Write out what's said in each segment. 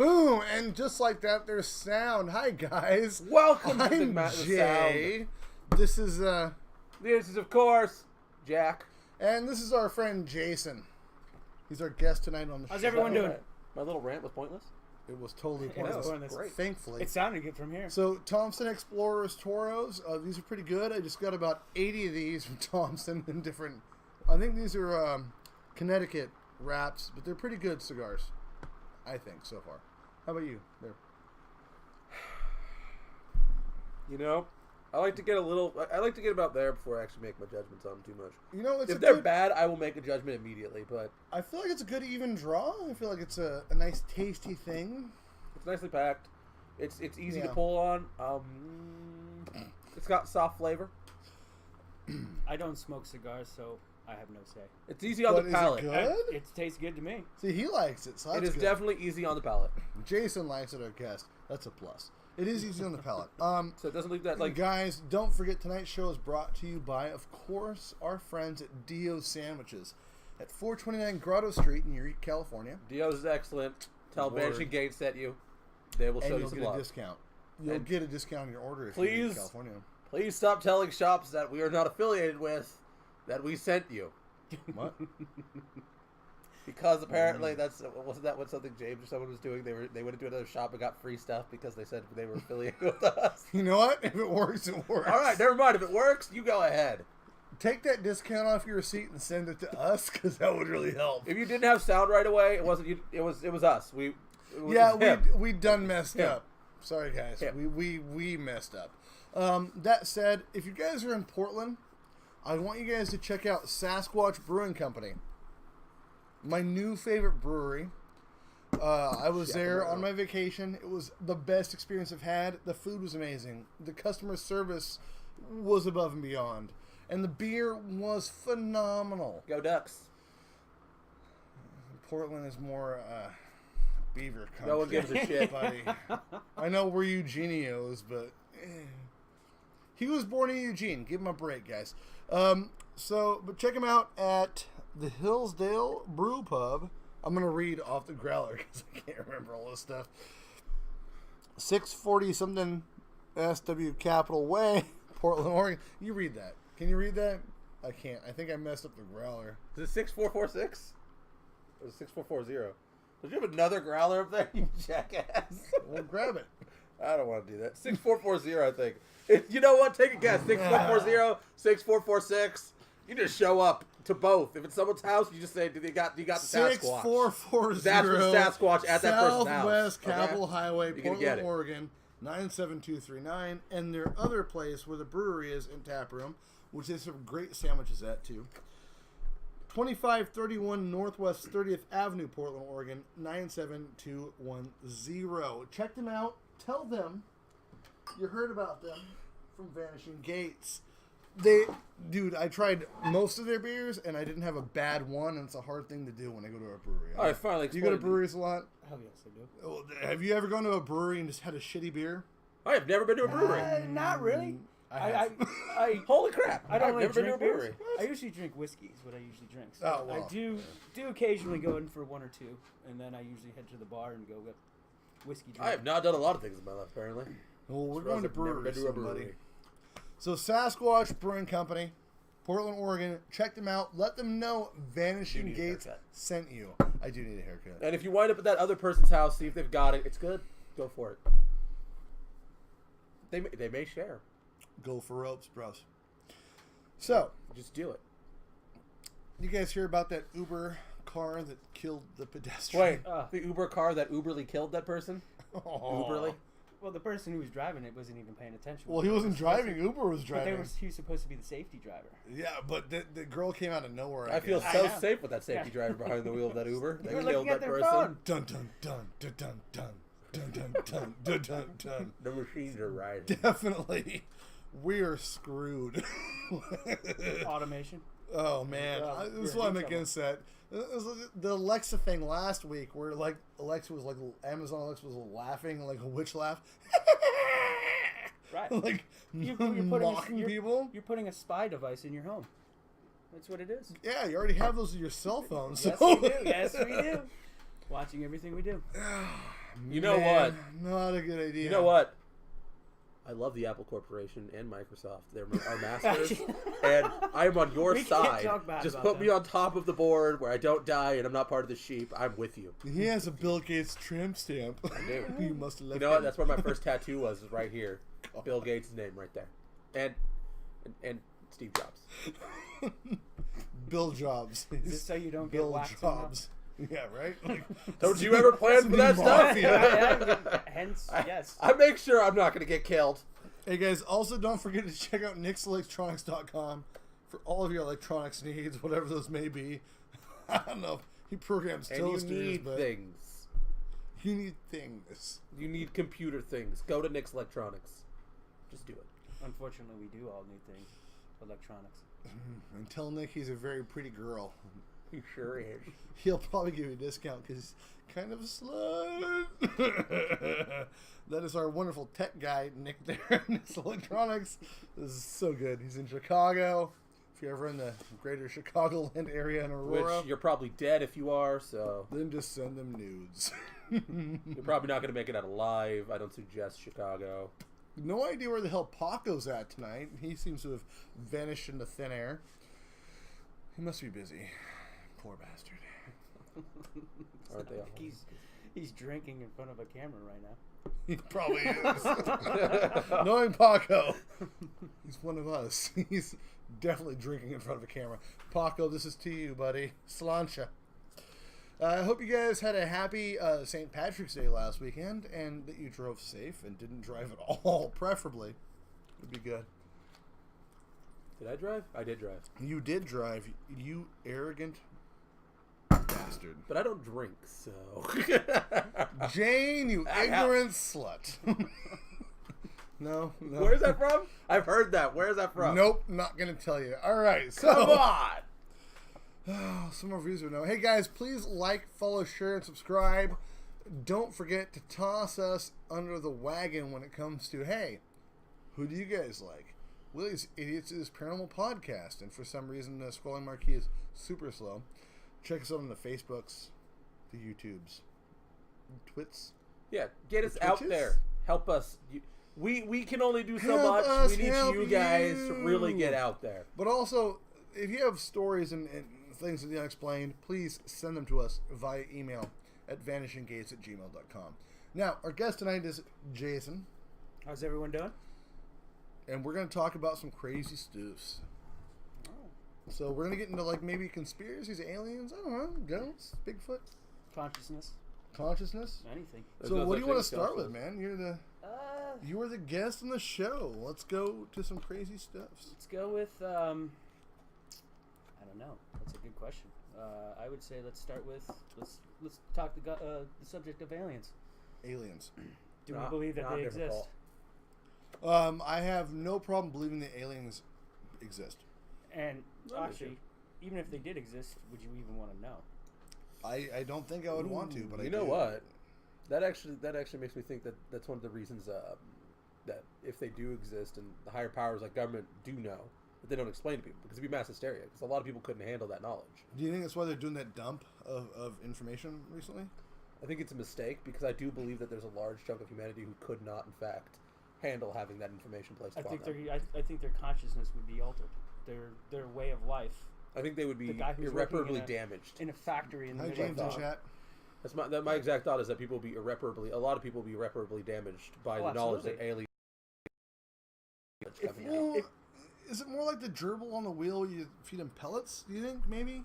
Boom! And just like that, there's sound. Hi, guys. Welcome to I'm the Jay. sound. This is, of course, Jack. and this is our friend Jason. He's our guest tonight on the show. How's everyone doing? My little rant was pointless. It was totally Yeah, it was pointless. pointless. Great. Thankfully. It sounded good from here. So, Thompson Explorers Toros, these are pretty good. I just got about 80 of these from Thompson in different... I think these are Connecticut wraps, but they're pretty good cigars. I think, so far. How about you? There. You know, I like to get about there before I actually make my judgments on them too much. You know, it's If they're bad, I will make a judgment immediately, but... I feel like it's a good even draw. I feel like it's a nice tasty thing. It's nicely packed. It's easy to Yeah. pull on. It's got soft flavor. I don't smoke cigars, so I have no say. It's easy on But the is it palate. good? It tastes good to me. See, he likes it, so that's It is good. definitely easy on the palate. Jason likes it, our guest. That's a plus. It is easy on the palate. So it doesn't leave that, like... Guys, don't forget tonight's show is brought to you by, of course, our friends at Dio Sandwiches at 429 Grotto Street in Eureka, California. Dio's is excellent. Tell Word. Vanishing Gates sent you. They will And show you you'll some get a love. discount. You'll And get a discount on your order if you're in please- California. Please stop telling shops that we are not affiliated with that we sent you. What? Because apparently wasn't that what something James or someone was doing? They went into another shop and got free stuff because they said they were affiliated with us. You know what? If it works, it works. All right, never mind. If it works, you go ahead. Take that discount off your receipt and send it to us, because that would really help. If you didn't have sound right away, it wasn't you. It was us. It was him. we done messed Him. up. Sorry, guys. Him. We messed up. That said, if you guys are in Portland, I want you guys to check out Sasquatch Brewing Company. My new favorite brewery. I was there on my vacation. It was the best experience I've had. The food was amazing. The customer service was above and beyond. And the beer was phenomenal. Go Ducks. Portland is more beaver country. No one gives a shit. Buddy. I know we're Eugenios, but he was born in Eugene. Give him a break, guys. But check him out at the Hillsdale Brew Pub. I'm gonna read off the growler because I can't remember all this stuff. 640 something SW Capitol Way, Portland, Oregon. You read that? Can you read that? I can't. I think I messed up the growler. Is it 6446? Or 6440? Did you have another growler up there, you jackass? Well, grab it. I don't want to do that. 6440, I think. You know what? Take a guess. 6440, 6446. You just show up to both. If it's someone's house, you just say, you got the Sasquatch. 6440. That's the Sasquatch at that person's house. Southwest Okay? Capitol Highway, You're gonna get Portland, it. Oregon, 97239. And their other place where the brewery is in Tap Room, which they serve great sandwiches at, too. 2531 Northwest 30th Avenue, Portland, Oregon, 97210. Check them out. Tell them you heard about them from Vanishing Gates. Dude, I tried most of their beers, and I didn't have a bad one, and it's a hard thing to do when I go to a brewery. All right, finally. Do you go to breweries a lot? Oh, yes, I do. Well, have you ever gone to a brewery and just had a shitty beer? I have never been to a brewery. Not really. I Holy crap. I don't I've really never been to a drink brewery. beers. I usually drink whiskey is what I usually drink. So Oh, well. I do occasionally go in for one or two, and then I usually head to the bar and go get whiskey drink. I have not done a lot of things in my life, apparently. Well, we're Surprised going to I've never breweries, been to a somebody. brewery. So Sasquatch Brewing Company, Portland, Oregon. Check them out. Let them know Vanishing need a Gates haircut. sent you. I do need a haircut. And if you wind up at that other person's house, see if they've got it. It's good. Go for it. They may share. Go for ropes, bros. So, Just do it. you guys hear about that Uber car that killed the pedestrian? Wait, the Uber car that Uberly killed that person? Oh. Uberly? Well, the person who was driving it wasn't even paying attention. Well, he wasn't driving. Uber was But driving. he was supposed to be the safety driver. Yeah, but the girl came out of nowhere. I feel guess. so I know. safe with that safety Yeah. driver behind the wheel of that Uber. They They were killed looking at that their person. phone. Dun dun dun dun dun dun dun dun dun dun dun dun. The machines are riding. Definitely, we are screwed. Automation. Oh man, this is why I'm against that. It was the Alexa thing last week, where like Alexa was like Amazon Alexa was laughing like a witch laugh, Right. like You're mocking people. You're putting a spy device in your home. That's what it is. Yeah, you already have those in your cell phone. So Yes, we do. Yes, we do. Watching everything we do. You know Man, not a good idea. You know what? I love the Apple Corporation and Microsoft. They're our masters, and I'm on your We can't side. talk bad Just about put them. me on top of the board where I don't die and I'm not part of the sheep. I'm with you. He has a Bill Gates tramp stamp. I do. You must have left You know what? him. That's where my first tattoo was right here. Bill Gates' name right there, and Steve Jobs. Bill Jobs. Is this so you don't get Bill whacked Jobs. Yeah, right? Like, Don't you ever plan for that stuff? Hence, yes. I make sure I'm not going to get killed. Hey guys, also don't forget to check out nixelectronics.com for all of your electronics needs, whatever those may be. I don't know if he programs And you toasters, need but things. you need things. You need computer things. Go to Nix Electronics. Just do it. Unfortunately, we do all need things. Electronics. And tell Nick he's a very pretty girl. He sure is. He'll probably give you a discount because he's kind of a slut. That is our wonderful tech guy, Nick there at Nix Electronics. This is so good. He's in Chicago. If you're ever in the greater Chicagoland area in Aurora, Which you're probably dead if you are, so then just send them nudes. you're probably not going to make it out alive. I don't suggest Chicago. No idea where the hell Paco's at tonight. He seems to have vanished into thin air. He must be busy. Poor bastard. Aren't they all? He's drinking in front of a camera right now. He probably is. Knowing Paco, he's one of us. He's definitely drinking in front of a camera. Paco, this is to you, buddy. Sláinte. I hope you guys had a happy St. Patrick's Day last weekend and that you drove safe and didn't drive at all, preferably. Would be good. Did I drive? I did drive. You did drive, you arrogant bastard. But I don't drink, so... Jane, you ignorant slut. No. Where's that from? I've heard that. Where's that from? Nope, not going to tell you. All right, so... Come on! Oh, some more views would know. Hey guys, please like, follow, share, and subscribe. Don't forget to toss us under the wagon when it comes to, hey, who do you guys like? Willie's Idiots is Paranormal Podcast, and for some reason the scrolling marquee is super slow. Check us out on the Facebooks, the YouTubes, Twits. Yeah, get us The out Twitches? there. Help us. We can only do so Help much. us We need help you guys to you. really get out there. But also, if you have stories and things that you unexplained, please send them to us via email at vanishinggates@gmail.com. Now, our guest tonight is Jason, How's everyone doing? and we're going to talk about some crazy stuffs. Oh. So we're going to get into, like, maybe conspiracies, aliens, I don't know, ghosts, Bigfoot, Consciousness. consciousness. Anything. There's So no what do such you want to thing as start with, consciousness. man? You are the guest on the show. Let's go to some crazy stuffs. Let's go with, I don't know. That's a good question. I would say let's start with, let's talk the subject of aliens. Aliens. Do we believe that they exist? I have no problem believing that aliens exist. And Not an actually, issue. even if they did exist, would you even want to know? I don't think I would want to, but You I know do. what? That actually makes me think that that's one of the reasons that if they do exist and the higher powers like government do know, but they don't explain to people because it'd be mass hysteria because a lot of people couldn't handle that knowledge. Do you think that's why they're doing that dump of information recently? I think it's a mistake because I do believe that there's a large chunk of humanity who could not, in fact, handle having that information placed I upon think them. I think their consciousness would be altered. Their way of life I think they would be the guy who's irreparably working damaged. in a factory in the Hi, middle of James in town. chat. That's my exact thought is that people will be a lot of people will be irreparably damaged by the knowledge that absolutely. aliens coming out. Well, is it more like the gerbil on the wheel where you feed them pellets, do you think, maybe?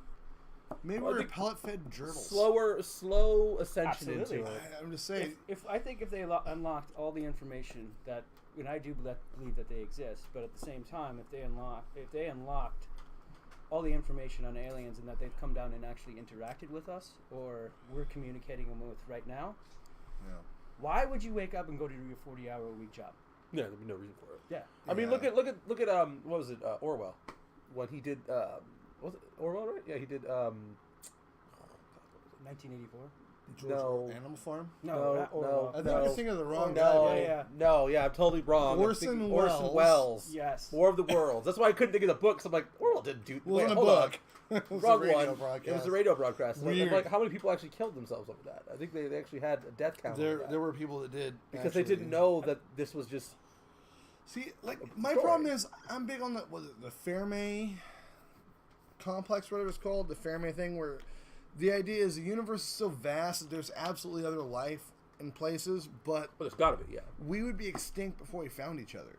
Maybe Well, I we're think pellet-fed gerbils. Slow ascension Absolutely. into it. I'm just saying. If I think if they unlocked all the information that, and I do believe that they exist, but at the same time, if they unlocked all the information on aliens and that they've come down and actually interacted with us, or we're communicating them with right now, Yeah. why would you wake up and go to do your 40-hour-a-week job? Yeah, there'd be no reason for it. Yeah. I mean, Yeah. look at what was it, Orwell, when he did was it Orwell, right? Yeah, he did 1984. No. Animal Farm? No. I think you're thinking of the wrong guy. I'm totally wrong. Orson Welles. Yes. War of the Worlds. That's why I couldn't think of the book. 'Cause I'm like, Orwell didn't do. Well, in a hold book. on. It was Wrong a radio one. broadcast. It was a radio broadcast. And I'm Weird. like, how many people actually killed themselves over that? I think they actually had a death count. There were people that did. because they didn't know that this was just. See, like, my problem is, I'm big on the Fermi complex, whatever it's called, the Fermi thing, where the idea is the universe is so vast that there's absolutely other life in places, but Well, there's got to be, yeah. we would be extinct before we found each other,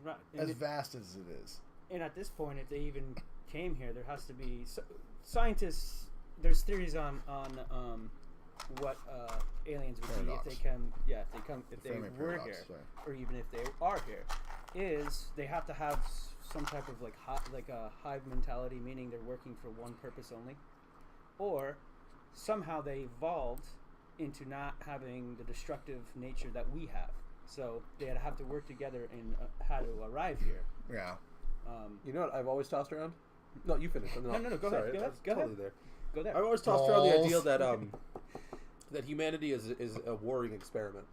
Right. as vast as it is. And at this point, if they even came here, there has to be scientists. There's theories on what aliens would Paradox. be if they come. Yeah, if they Fermi were paradox, here, sorry. or even if they are here, is they have to have some type of like a hive mentality, meaning they're working for one purpose only, or somehow they evolved into not having the destructive nature that we have. So they had to have to work together and how to arrive here. Yeah. You know what I've always tossed around? No, you finish. No, go Sorry, ahead. I was Go ahead. totally there. Go there. I've always tossed around the idea that that humanity is a warring experiment.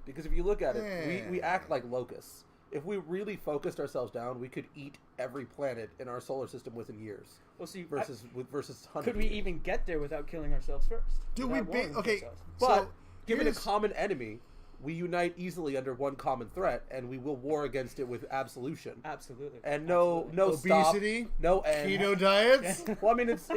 Because if you look at it, we act like locusts. If we really focused ourselves down, we could eat every planet in our solar system within years. Well, see, versus 100 could we years. even get there without killing ourselves first? Do Without we warring okay? ourselves? But So, given a here's- common enemy, we unite easily under one common threat, and we will war against it with absolution. Absolutely. And no obesity, stop, no end. keto diets. Well, I mean, it's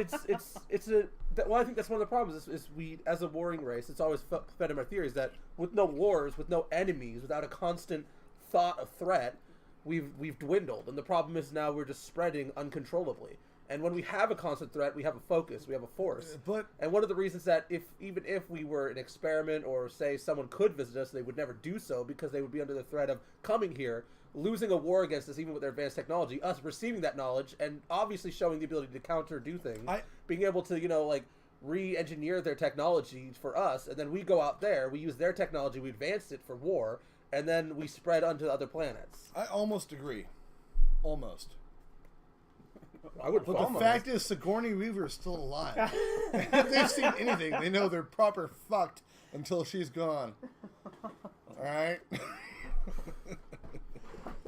well, I think that's one of the problems is we, as a warring race, it's always fed in my theories that with no wars, with no enemies, without a constant thought of threat, we've dwindled, and the problem is now we're just spreading uncontrollably. And when we have a constant threat, we have a focus, we have a force. And one of the reasons that even if we were an experiment, or say someone could visit us, they would never do so because they would be under the threat of coming here, losing a war against us, even with their advanced technology, us receiving that knowledge, and obviously showing the ability to counter, do things, being able to, re-engineer their technology for us, and then we go out there, we use their technology, we advance it for war, and then we spread onto other planets. I almost agree. Almost. I would. But the fact is, Sigourney Weaver is still alive. If they've seen anything, they know they're proper fucked until she's gone. All right.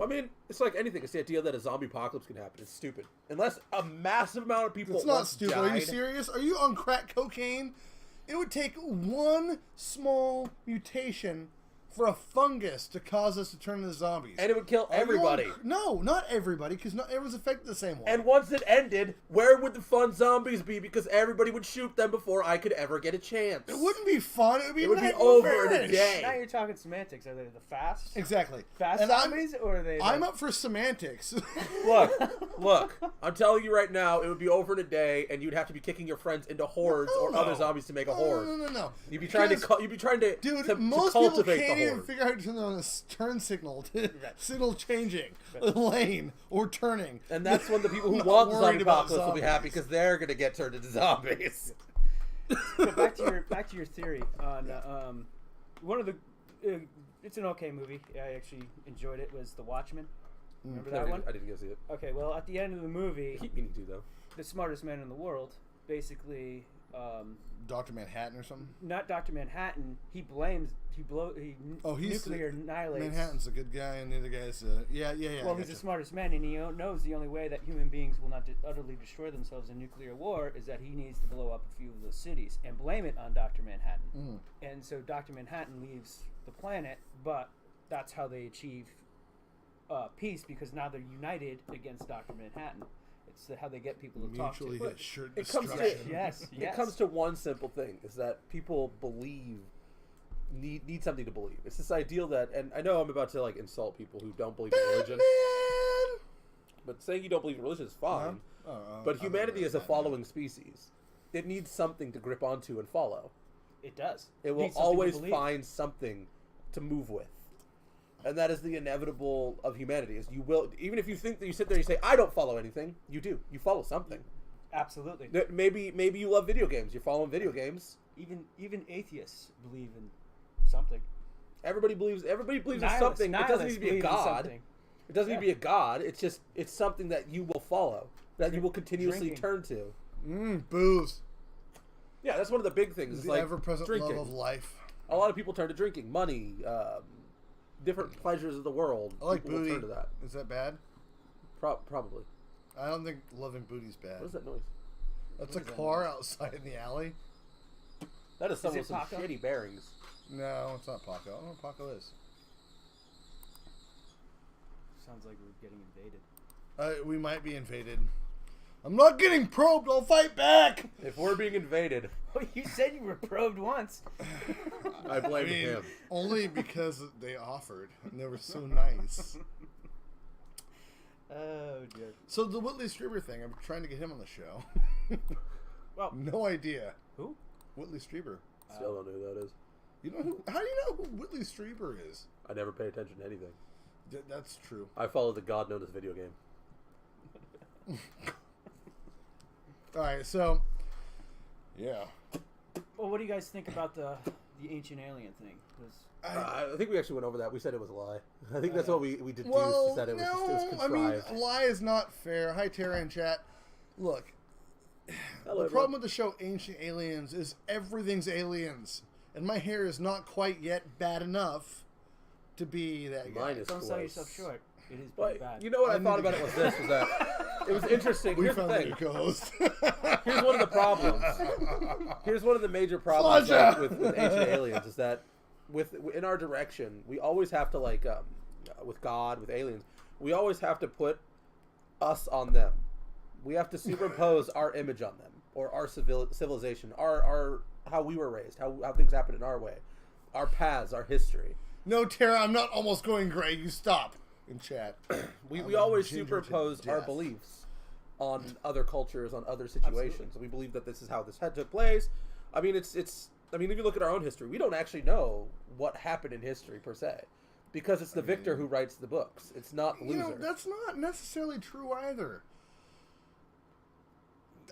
I mean, it's like anything. It's the idea that a zombie apocalypse can happen. It's stupid. Unless a massive amount of people. It's not once stupid. died. Are you serious? Are you on crack cocaine? It would take one small mutation for a fungus to cause us to turn into zombies. And it would kill everybody. No, not everybody, because not everyone's affected the same way. And once it ended, where would the fun zombies be? Because everybody would shoot them before I could ever get a chance. It wouldn't be fun. It would be, over in a day. Now you're talking semantics. Are they the fast? Exactly. Fast And zombies, or are they? I'm up for semantics. Look. I'm telling you right now, it would be over in a day, and you'd have to be kicking your friends into hordes or other zombies to make a horde. No. You'd be trying to, dude, to most cultivate people can't the even horde. figure out how to turn on a turn signal, signal changing, lane, or turning. And that's when the people who Not want the worried zombie about apocalypse will be zombies. happy because they're going to get turned into zombies. But back to your theory on one of the. It's an okay movie. I actually enjoyed it. Was The Watchmen? Remember that one? I didn't go see it. Okay, well, at the end of the movie, You need to, though. the smartest man in the world, basically, Dr. Manhattan or something? not Dr. Manhattan. He's nuclear annihilates. Manhattan's a good guy, and the other guy's yeah. Well, he's the smartest man, and he knows the only way that human beings will not utterly destroy themselves in nuclear war is that he needs to blow up a few of those cities and blame it on Dr. Manhattan. And so Dr. Manhattan leaves the planet, but that's how they achieve peace, because now they're united against Dr. Manhattan. It's how they get people to talk to. Mutually assured It comes to destruction. Yes. It comes to one simple thing: is that people need something to believe. It's this ideal that, and I know I'm about to insult people who don't believe in religion, but saying you don't believe in religion is fine. But humanity is a following species. It needs something to grip onto and follow. It does. It will needs something to always believe. find something to move with. And that is the inevitable of humanity. Is you will, even if you think that you sit there and you say, I don't follow anything, you do. You follow something. Absolutely. Maybe you love video games. You're following video games. Even atheists believe in something. Everybody believes in Nihilists- something. It doesn't need to be a believe in god. something. It doesn't need to be a god. It's something that you will follow, that you will continuously Drinking. turn to. Booze. Yeah, that's one of the big things. It's The like ever-present drinking. love of life. A lot of people turn to drinking, money, different pleasures of the world. I like People will booty. turn to that. Is that bad? Probably. I don't think loving booty's bad. What is that noise? That's a car outside in the alley. That is someone with some Paco? shitty bearings. No, it's not Paco. I don't know what Paco is. Sounds like we're getting invaded. We might be invaded. I'm not getting probed. I'll fight back. If we're being invaded, Oh, you said you were probed once. I blame him. Only because they offered and they were so nice. Oh dear. So the Whitley Strieber thing, I'm trying to get him on the show. Well, No idea. who? Whitley Strieber. Still don't know who that is. You know who? How do you know who Whitley Strieber is? I never pay attention to anything. That's true. I follow the god known as video game. All right, so yeah, Well, what do you guys think about the ancient alien thing? 'Cause I think we actually went over that. We said it was a lie. I think that's what we deduced. well, is that it was, no, it was I mean, contrived. a lie is not fair. Hi, Tara in chat. Look, Hello, the problem with the show Ancient Aliens is everything's aliens, and my hair is not quite yet bad enough to be that guy. Mine is don't sell close. yourself short. It is Well, pretty bad. you know what I need thought to about go- it was this, was that it was interesting. We Here's the found a thing. new co-host. Here's one of the problems. Here's one of the major problems like, with ancient aliens is that in our direction, we always have to with God, with aliens, we always have to put us on them. We have to superimpose our image on them, or our civilization, our how we were raised, how things happen in our way, our paths, our history. No, Tara, I'm not almost going gray. You stop in chat. We always ginger to superimpose our death. beliefs on other cultures, on other situations. And we believe that this is how this had took place. I mean, I mean, if you look at our own history, we don't actually know what happened in history per se, because it's the victor who writes the books. It's not the loser. You know, that's not necessarily true either.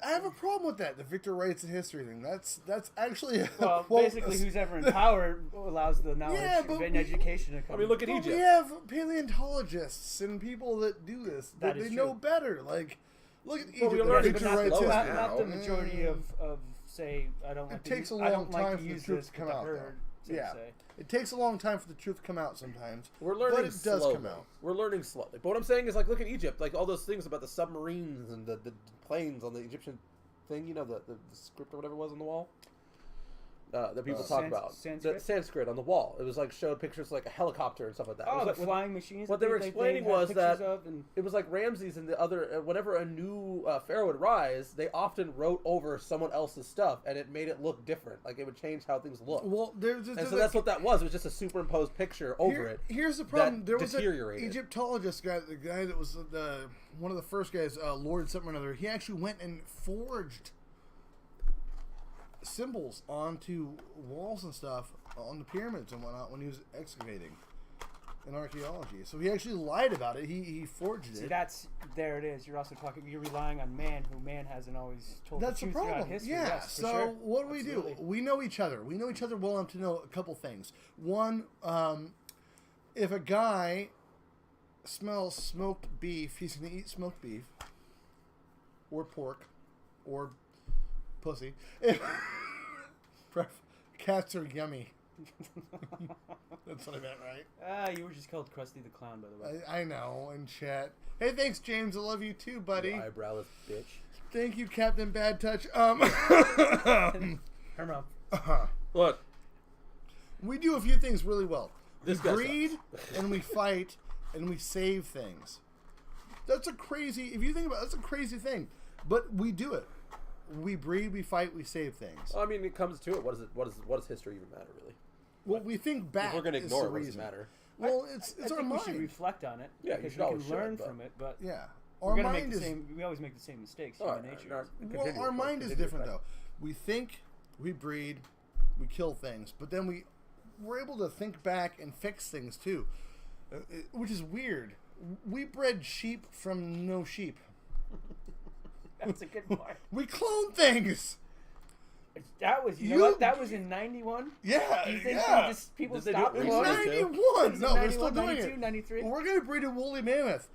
I have a problem with that. The Victor writes the history thing. That's actually a well, quote. basically, who's ever in power allows the knowledge but and we- education to come. I mean, look at But Egypt. we have paleontologists and people that do this. That That is they true. know better. Like, look at Well, we Egypt. learned The it, Victor but writes history. not the majority Mm. of say I don't like. It takes a I long don't like time to for the use truth this to come with out, the though. herd, Yeah. Say. It takes a long time for the truth to come out sometimes. We're learning but it does slowly. come out. We're learning slowly. But what I'm saying is, like, look at Egypt. Like, all those things about the submarines and the planes on the Egyptian thing, you know, the script or whatever it was on the wall that people talk about. Sanskrit? The Sanskrit on the wall. It was like showed pictures like a helicopter and stuff like that. It Oh, was the like, flying machines. what that they were they explaining had was pictures that of and it was like Ramses and the other. Whenever a new pharaoh would rise, they often wrote over someone else's stuff, and it made it look different. Like it would change how things look. Well, there's And so that's what that was. It was just a superimposed picture over it. Here's the problem. that There was an deteriorated. Egyptologist guy, the guy that was one of the first guys, Lord something or another. He actually went and forged symbols onto walls and stuff on the pyramids and whatnot when he was excavating in archaeology. So he actually lied about it. He forged see it. there it is. You're also talking. You're relying on man, who man hasn't always told That's the the truth throughout problem. history. Yeah. Yes, for So sure. what do we Absolutely. do? We know each other. We know each other well enough to know a couple things. One, if a guy smells smoked beef, he's going to eat smoked beef or pork or pussy. Cats are yummy. That's what I meant, right? You were just called Krusty the Clown, by the way. I know, in chat. Hey, thanks, James. I love you too, buddy. You eyebrowless bitch. Thank you, Captain Bad Touch. Hermo. Look, We do a few things really well. This We guy breed and we fight and we save things. That's a crazy, if you think about it, that's a crazy thing. But we do it. We breed, we fight, we save things. I mean, it comes to it. What does history even matter, really? Well, we think back. If we're going to is ignore the it, what does it reason. matter? Well, it's I our think we should mind. reflect on it. Yeah, you because should we always can learn but- from it, but Yeah. we're Our gonna make mind the is same. We always make the same mistakes. All Human right, nature. all right. well, Continue, our mind is continue, different right. though. We think, we breed, we kill things, but then we're able to think back and fix things too, which is weird. We bred sheep from no sheep. That's a good point. We clone things. That was you know You- what? That was in '91. Yeah, You think yeah. people Did they do stopped it It's recently? cloning? 91. No, they're still 91, doing 92, it. 93. We're gonna breed a woolly mammoth.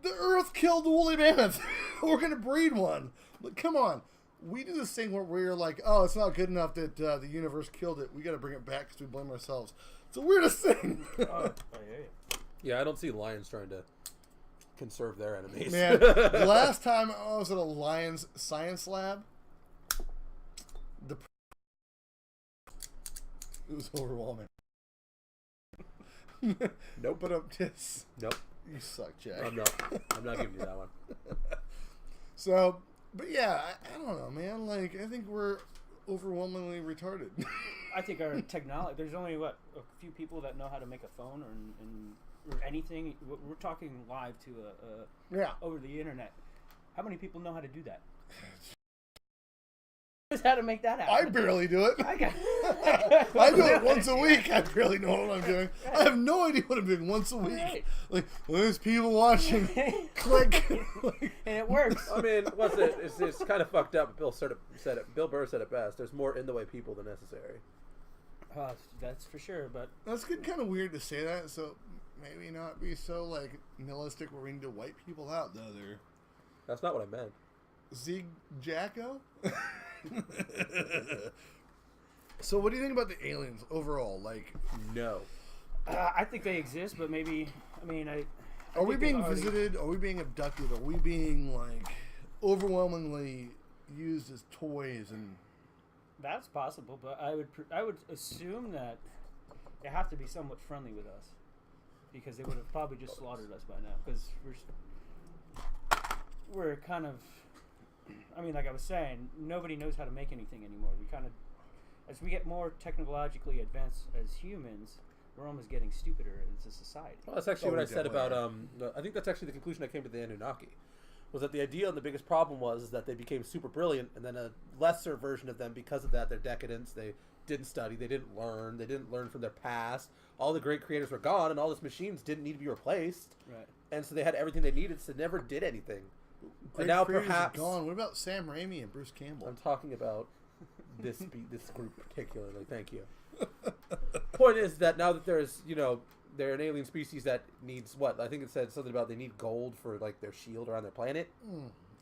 The Earth killed the woolly mammoth. We're gonna breed one. But come on, we do this thing where we're like, oh, it's not good enough that the universe killed it. We got to bring it back because we blame ourselves. It's the weirdest thing. I hear you. Yeah, I don't see lions trying to conserve their enemies. Man, the last time I was at a Lions science lab, it was overwhelming. Nope. But just Nope. you suck, Jack. I'm not giving you that one. So, but yeah, I don't know, man. Like, I think we're overwhelmingly retarded. I think our technology. There's only a few people that know how to make a phone or anything. We're talking live to Yeah. over the internet. How many people know how to do that? How to make that happen? I barely do it. I do it once a week. I barely know what I'm doing. I have no idea what I'm doing once a week. Right. Like, well, there's people watching. Click. And it works. I mean, what's it? It's kind of fucked up. Bill Burr said it best. There's more in the way people than necessary. That's for sure. But That's getting kind of weird to say that. So maybe not be so like nihilistic where we need to wipe people out. Though they're That's not what I meant. Zig Jacko. So what do you think about the aliens overall? Like, No. I think they exist, but maybe. I mean, are we think being they've already- visited? Are we being abducted? Are we being like overwhelmingly used as toys? And That's possible, but I would assume that they have to be somewhat friendly with us, because they would have probably just slaughtered us by now. Because we're kind of. I mean, like I was saying, nobody knows how to make anything anymore. We kind of, as we get more technologically advanced as humans, we're almost getting stupider as a society. Well, that's actually Oh, what I we said definitely about. I think that's actually the conclusion I came to the Anunnaki. Was that the idea and the biggest problem was that they became super brilliant, and then a lesser version of them, because of that, their decadence, they didn't study, they didn't learn from their past. All the great creators were gone, and all these machines didn't need to be replaced. Right. And so they had everything they needed, so they never did anything. great And now creators are perhaps gone. What about Sam Raimi and Bruce Campbell? I'm talking about this group particularly. Thank you. Point is that now that there's they're an alien species that needs what? I think it said something about they need gold for like their shield around their planet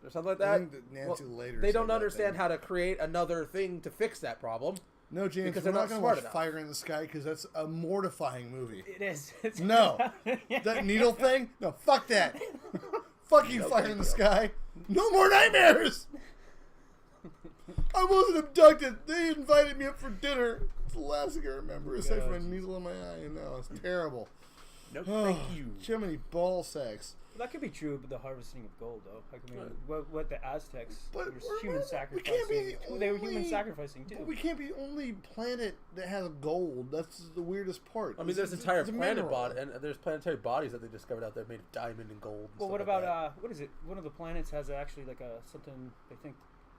or something like I that. think that Nancy later They said don't that understand thing. how to create another thing to fix that problem. No, James, because we're they're not not going to smart watch enough. Fire in the Sky because that's a mortifying movie. It is. No. That needle thing? No, fuck that. Fuck you, Fire in the Sky. No more nightmares. I wasn't abducted. They invited me up for dinner. It's the last thing I remember, aside from a needle in my eye. And now it's terrible. No, thank you. Too many ball sacks. That could be true, but the harvesting of gold, though. Like, I mean, Right. what the Aztecs But were we're human not- we sacrificing. can't be the They were human only- sacrificing too. But we can't be the only planet that has gold. That's the weirdest part. I mean, there's It's entire a planet mineral. body, and there's planetary bodies that they discovered out there made of diamond and gold. And Well, stuff what like about that. what is it? One of the planets has actually like a something they think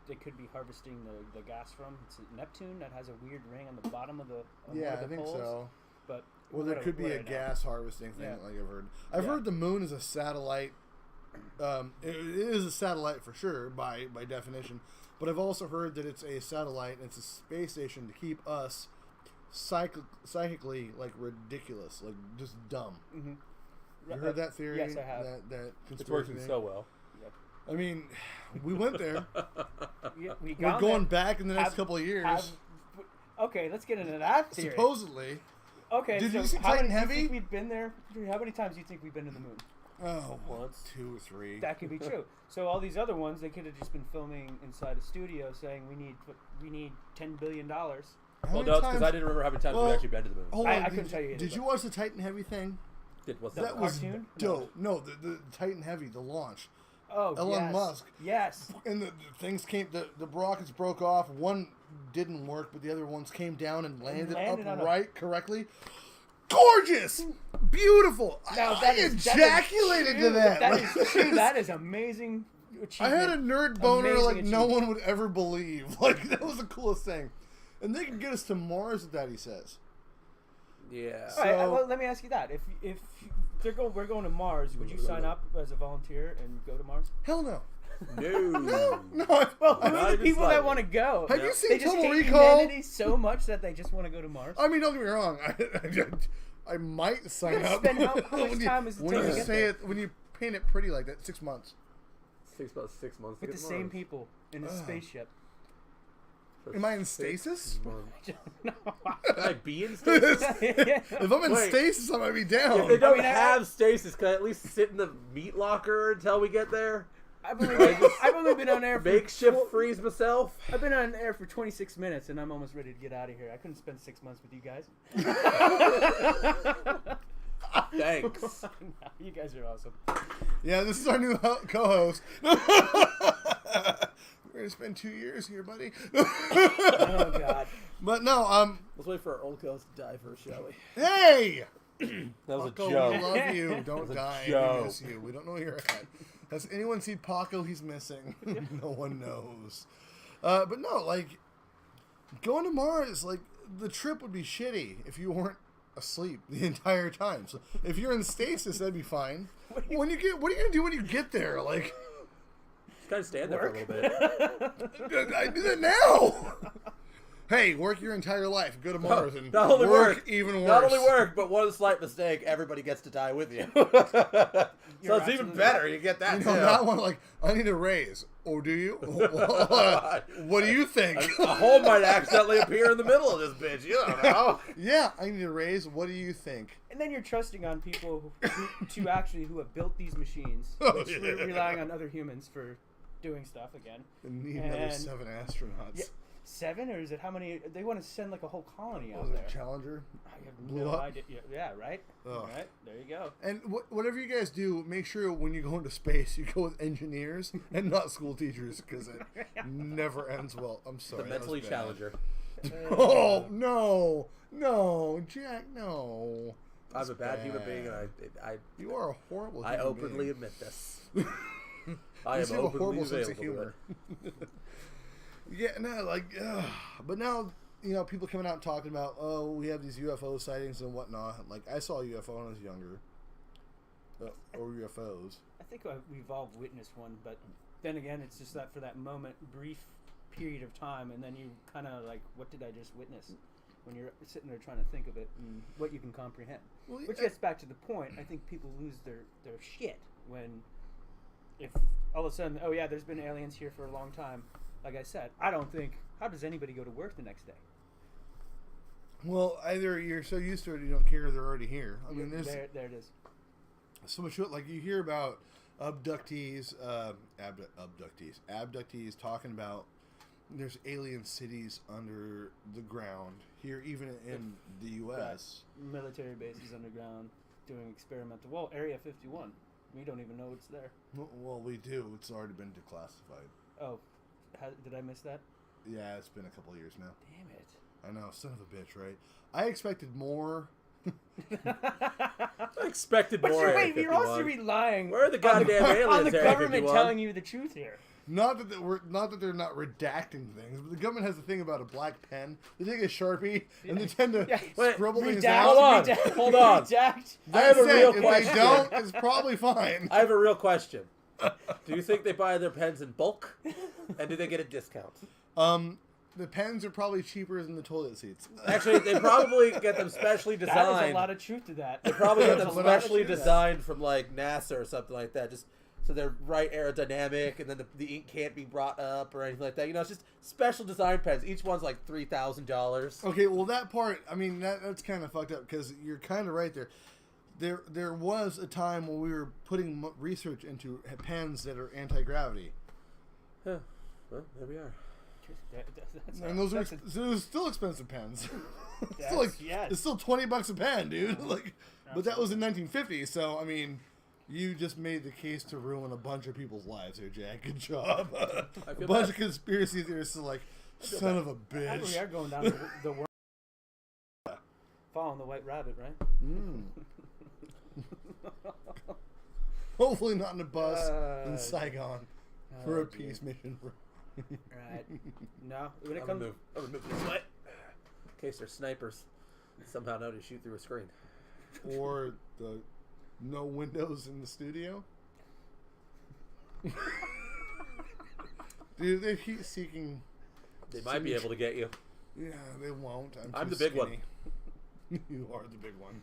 they could be harvesting the gas from. It's Neptune that has a weird ring on the bottom of the on Yeah, one of I the think poles. so. But Well, there what could be what a I know. gas harvesting thing, Yeah. like I've heard. I've Yeah. heard the moon is a satellite. It is a satellite for sure by definition, but I've also heard that it's a satellite and it's a space station to keep us psychically like ridiculous, like just dumb. Mm-hmm. You heard that theory? Yes, I have. That It's conspiracy working thing? so well. I mean, we went there. We We're got going there. back in the next Have- couple of years. Okay, let's get into that theory. Supposedly. Okay, Did so you see how Titan many, do you Heavy? think we've been there? How many times do you think we've been to the moon? Oh, Once. 2 or 3. That could be true. So all these other ones, they could have just been filming inside a studio, saying we need $10 billion. How Well, many no, because times- I didn't remember how many times Well, we've actually been to the moon. Hold I on, couldn't tell you either, Did you but- watch the Titan Heavy thing? What's That that? was cartoon? dope. No, the Titan Heavy, the launch. Oh, Elon yes. Musk. Yes. And the things came, the rockets broke off. One didn't work, but the other ones came down and landed landed on a- upright correctly. Gorgeous! Beautiful! Now, I that is ejaculated true. to that. That Like, is true. That is amazing. I had a nerd boner Amazing like no achievement. one would ever believe. Like, that was the coolest thing. And they can get us to Mars with that, he says. Yeah. All right, So- well, let me ask you that: if we're going to Mars, would you sign up as a volunteer and go to Mars? Hell no. No. No. Well, who Not are the even people that slightly. want to go? Have you seen They just Total hate Recall? humanity so much that they just want to go to Mars. I mean, don't get me wrong. I might sign up. Spend how much when time does it when take you to get say there? it, when you paint it pretty like that, 6 months. About 6 months. To With get the to same Mars. people in a spaceship. Am I in stasis? Can I be in stasis? If I'm in stasis, I might be down. If they don't have stasis, can I at least sit in the meat locker until we get there? I've only been on air for Makeshift freeze myself. I've been on air for 26 minutes, and I'm almost ready to get out of here. I couldn't spend 6 months with you guys. Thanks. No, you guys are awesome. Yeah, this is our new co-host. We're gonna spend 2 years here, buddy. Oh God. But no, Let's wait for our old co-host to die first, shall we? hey! That was Paco, a joke. we love you. Don't die. We joke. miss you. We don't know where you're at. Has anyone seen Paco? He's missing. No one knows. But no, like, going to Mars, like, the trip would be shitty if you weren't asleep the entire time. So if you're in stasis, that'd be fine. What are you gonna do when you get there? Like, Just kind of stand there for a little bit. I do that now. Hey, work your entire life. Go to Mars and Not only work even worse. Not only work, but one slight mistake, everybody gets to die with you. So it's even better. You get that. You know, that one, like, I need a raise. Oh, do you? What do you think? A hole might accidentally appear in the middle of this bitch. You don't know. Yeah, I need a raise. What do you think? And then you're trusting on people who have built these machines, Oh, which yeah. we're relying on other humans for doing stuff again. We need another 7 astronauts. Yeah, 7, or is it how many? They want to send like a whole colony What out was there. it, Challenger? I have Blew no up? idea. Yeah, right. Ugh. Right, there you go. And whatever you guys do, make sure when you go into space, you go with engineers and not school teachers, because it never ends well. I'm sorry. The that was mentally bad. challenger. Oh, no, Jack, no. I'm That's a bad human being, and I You are a horrible I human openly being. admit this. I You am have a openly horrible sense of available to humor. Yeah, no, like, but now, you know, people coming out and talking about, oh, we have these UFO sightings and whatnot. Like, I saw a UFO when I was younger. Or UFOs. I think we've all witnessed one, but then again, it's just that for that moment, brief period of time, and then you kind of like, what did I just witness? When you're sitting there trying to think of it and what you can comprehend. Well, Which gets back to the point, I think people lose their shit when, if all of a sudden, oh yeah, there's been aliens here for a long time. Like I said, I don't think, how does anybody go to work the next day? Well, either you're so used to it you don't care, or they're already here. I mean, there's There it is. so much, like, you hear about abductees talking about there's alien cities under the ground here, even in the U.S. Right. Military bases underground doing experimental. Well, Area 51. We don't even know it's there. Well, we do. It's already been declassified. Oh, did I miss that? Yeah, it's been a couple of years now. Damn it. I know, son of a bitch, right? I expected more. I expected more. Wait, you're also relying Where are the goddamn aliens? on the Area government 51? telling you the truth here. Not that they're not redacting things, but the government has a thing about a black pen. They take a Sharpie and they tend to scribble things out. Hold on. Redact. I have a real If question. they don't, it's probably fine. I have a real question. Do you think they buy their pens in bulk? And do they get a discount? The pens are probably cheaper than the toilet seats. Actually, they probably get them specially designed. There's a lot of truth to that. They probably get There's them a lot of specially truth to that. designed from like NASA or something like that, just so they're right aerodynamic, and then the ink can't be brought up or anything like that. You know, it's just special design pens. Each one's like $3,000. Okay, well, that part, I mean, that's kind of fucked up, because you're kind of right there. There was a time when we were putting research into pens that are anti-gravity. Huh. Well, there we are. And those are still expensive pens. Yes. It's still $20 a pen, dude. Like, but that was in 1950. So I mean, you just made the case to ruin a bunch of people's lives here, Jack. Good job. A bunch of conspiracy theorists are like, son of a bitch. We are going down the worm. Following the white rabbit, right? Hopefully not in a bus in Saigon for a dear. peace mission. Right. No, when it I'm comes, gonna move this way in case there's snipers somehow know to shoot through a screen. Or the no windows in the studio. Dude, they keep seeking. They might be able to get you. Yeah, they won't. I'm too the big one. skinny. You are the big one.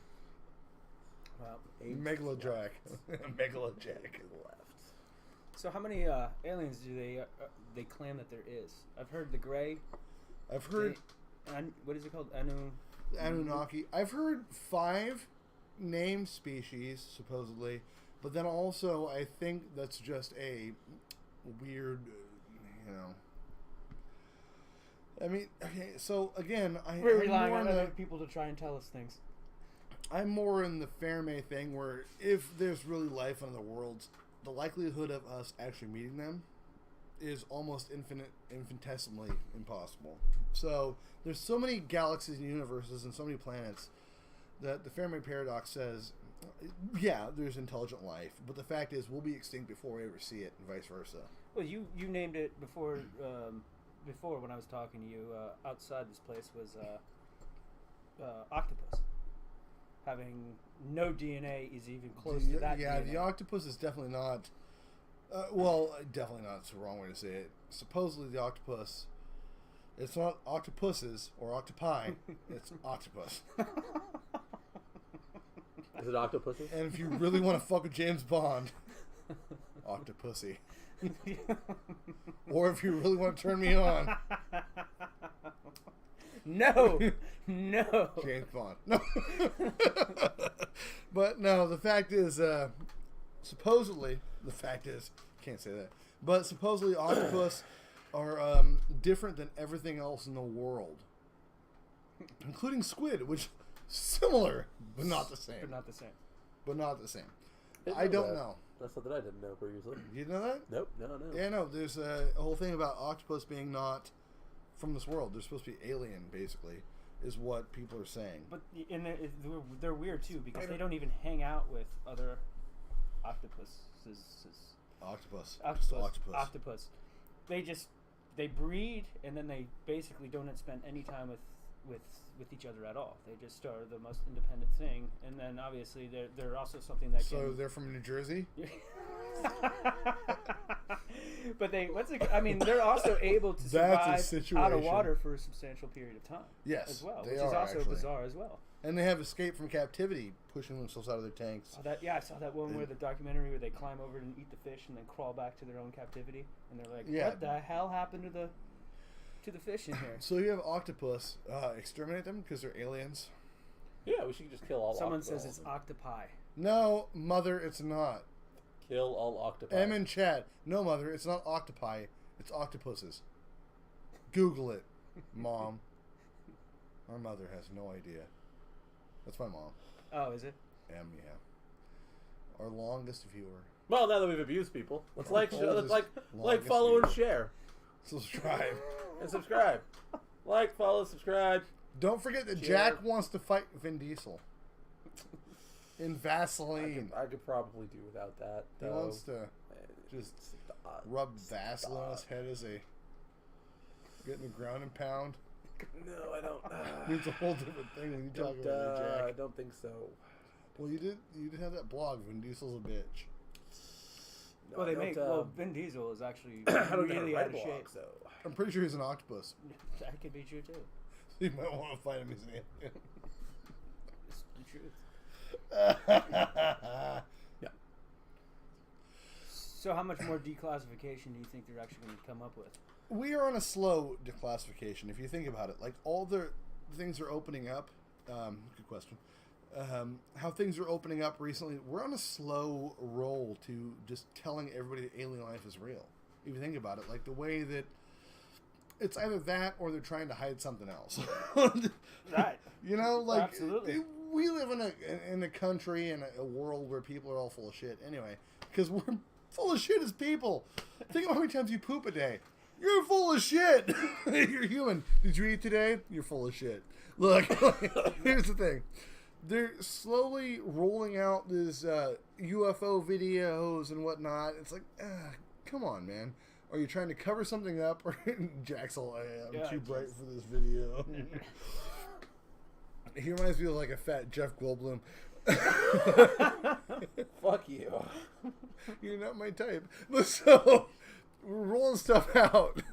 well, Megalojack. Megalojack. Left. so how many aliens do they claim that there is? I've heard the gray I've heard... What is it called? Anunnaki. I've heard 5 named species, supposedly. But then also, I think that's just a weird, I mean, okay, so again, we're relying on other people to try and tell us things. I'm more in the Fermi thing, where if there's really life on the worlds, the likelihood of us actually meeting them is almost infinitesimally impossible. So there's so many galaxies and universes and so many planets that the Fermi paradox says, yeah, there's intelligent life, but the fact is we'll be extinct before we ever see it, and vice versa. Well, you named it before. Before when I was talking to you outside this place was octopus. Having no DNA is even close to that. Yeah, DNA. the octopus is definitely not. Well, definitely not. It's the wrong way to say it. Supposedly, the octopus. It's not octopuses or octopi. It's octopus. Is it octopuses? And if you really want to fuck with James Bond, octopussy. Or if you really want to turn me on, no. James Bond. No. But no, the fact is, supposedly, can't say that, but supposedly octopus are different than everything else in the world, including squid, which similar but not the same. But not the same. I don't know. That's something I didn't know previously. You know that? Nope, no. Yeah, no. There's a whole thing about octopus being not from this world. They're supposed to be alien, basically, is what people are saying. But they're weird too because they don't even hang out with other octopuses. Octopus. They breed and then they basically don't spend any time with each other at all. They just are the most independent thing, and then obviously they're also something that. So they're from New Jersey. But they're also able to survive out of water for a substantial period of time. Yes, as well, they which are, is also actually bizarre as well. And they have escaped from captivity, pushing themselves out of their tanks. I saw that one where the documentary where they climb over and eat the fish and then crawl back to their own captivity, and they're like, "What the hell happened to the fish in here?" So you have octopus. Exterminate them because they're aliens. Yeah, we should just kill all. Someone octopus. says it's octopi. No, mother, it's not. Kill all octopi. M in chat. No, mother, it's not octopi. It's octopuses. Google it, Mom. Our mother has no idea. That's my mom. Oh, is it? M, yeah. Our longest viewer. Well, now that we've abused people, let's like, follow, and share. Subscribe. And subscribe. Like, follow, subscribe. Don't forget that Jack wants to fight Vin Diesel. In Vaseline. I could probably do without that. He wants to just rub Vaseline on his head as a getting the ground and pound. No, I don't. It's a whole different thing when you talk about Jack. I don't think so. Well, you did have that blog, Vin Diesel's a bitch. No, Vin Diesel is actually really out of shape. So I'm pretty sure he's an octopus. That could be true too. So you might want to fight him as an alien. It's the truth. Yeah. So how much more declassification do you think they're actually going to come up with? We are on a slow declassification, if you think about it. Like, all the things are opening up. Good question. How things are opening up recently, we're on a slow roll to just telling everybody that alien life is real. If you think about it, like the way that it's either that or they're trying to hide something else. Right. You know, like, absolutely. We live in a country and a world where people are all full of shit anyway, because we're full of shit as people. Think about how many times you poop a day. You're full of shit. You're human. Did you eat today? You're full of shit. Look, here's the thing. They're slowly rolling out these UFO videos and whatnot. It's like, come on, man. Are you trying to cover something up? Or Jack's all, I'm too bright for this video. He reminds me of like a fat Jeff Goldblum. Fuck you. You're not my type. But so, we're rolling stuff out.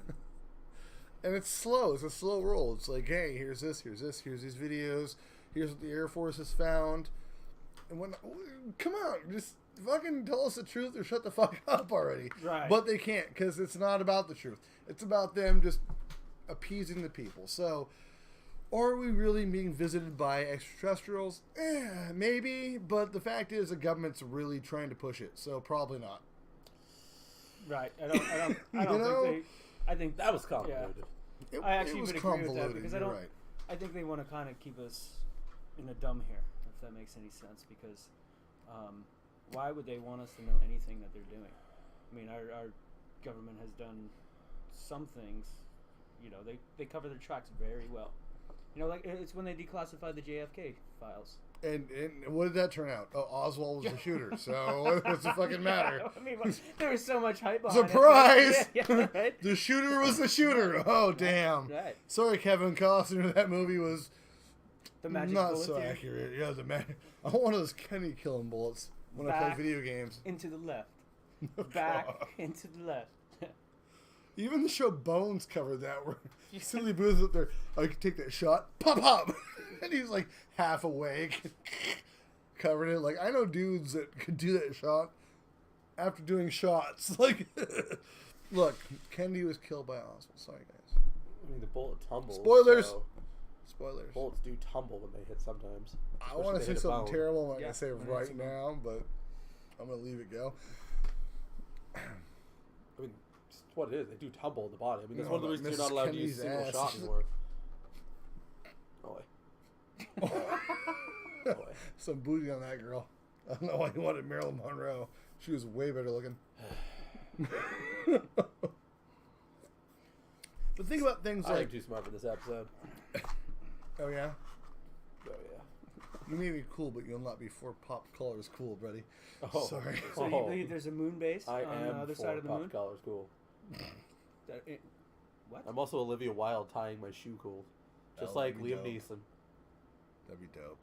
And it's slow. It's a slow roll. It's like, hey, here's this, here's these videos. Here's what the Air Force has found. And when, come on, just fucking tell us the truth or shut the fuck up already. Right. But they can't, because it's not about the truth. It's about them just appeasing the people. So, are we really being visited by extraterrestrials? Maybe, but the fact is the government's really trying to push it, so probably not. Right. I don't I think That was complicated. Yeah. I actually was would agree with that convoluted, because you're right. I think they want to kind of keep us in a dumb here, if that makes any sense. Because why would they want us to know anything that they're doing? I mean, our government has done some things. You know, they cover their tracks very well. You know, like it's when they declassified the JFK files. And what did that turn out? Oh, Oswald was the shooter, so what's the fucking matter? I mean, there was so much hype behind Surprise! it. Yeah, right? The shooter was the shooter. Oh, damn. Right. Sorry, Kevin Costner. That movie was The magic not bullet so theory. accurate. Yeah, I want one of those Kenny killing bullets when I Back play video games. into the left. Oh, Back God. into the left. Even the show Bones covered that, where Silly Booth's up there. I could take that shot, pop, and he's like half awake, covered it. Like, I know dudes that could do that shot after doing shots. Like, look, Kennedy was killed by Oswald. Sorry, guys. I mean, the bullet tumbles. Spoilers. So Spoilers. bullets do tumble when they hit sometimes. I Especially want if to they say hit a something bone. terrible. I'm not Yeah, going to say it when it right hits a bone. now, but I'm going to leave it go. I mean, it's what it is. They do tumble in the body. I mean, that's No, one of the reasons you're Mrs. not allowed to use Kennedy's single ass. shot anymore. Oh, wait. Some booty on that girl. I don't know why you wanted Marilyn Monroe. She was way better looking. But think about things I am like, too smart for this episode. oh yeah, Oh, yeah. you may be cool, but you'll not be for pop colors cool, buddy. Oh. Sorry. So you believe there's a moon base I on am the other for side of the pop moon? collar school. What? I'm also Olivia Wilde tying my shoe cool. Just That would like be Liam dope. Neeson. That'd be dope.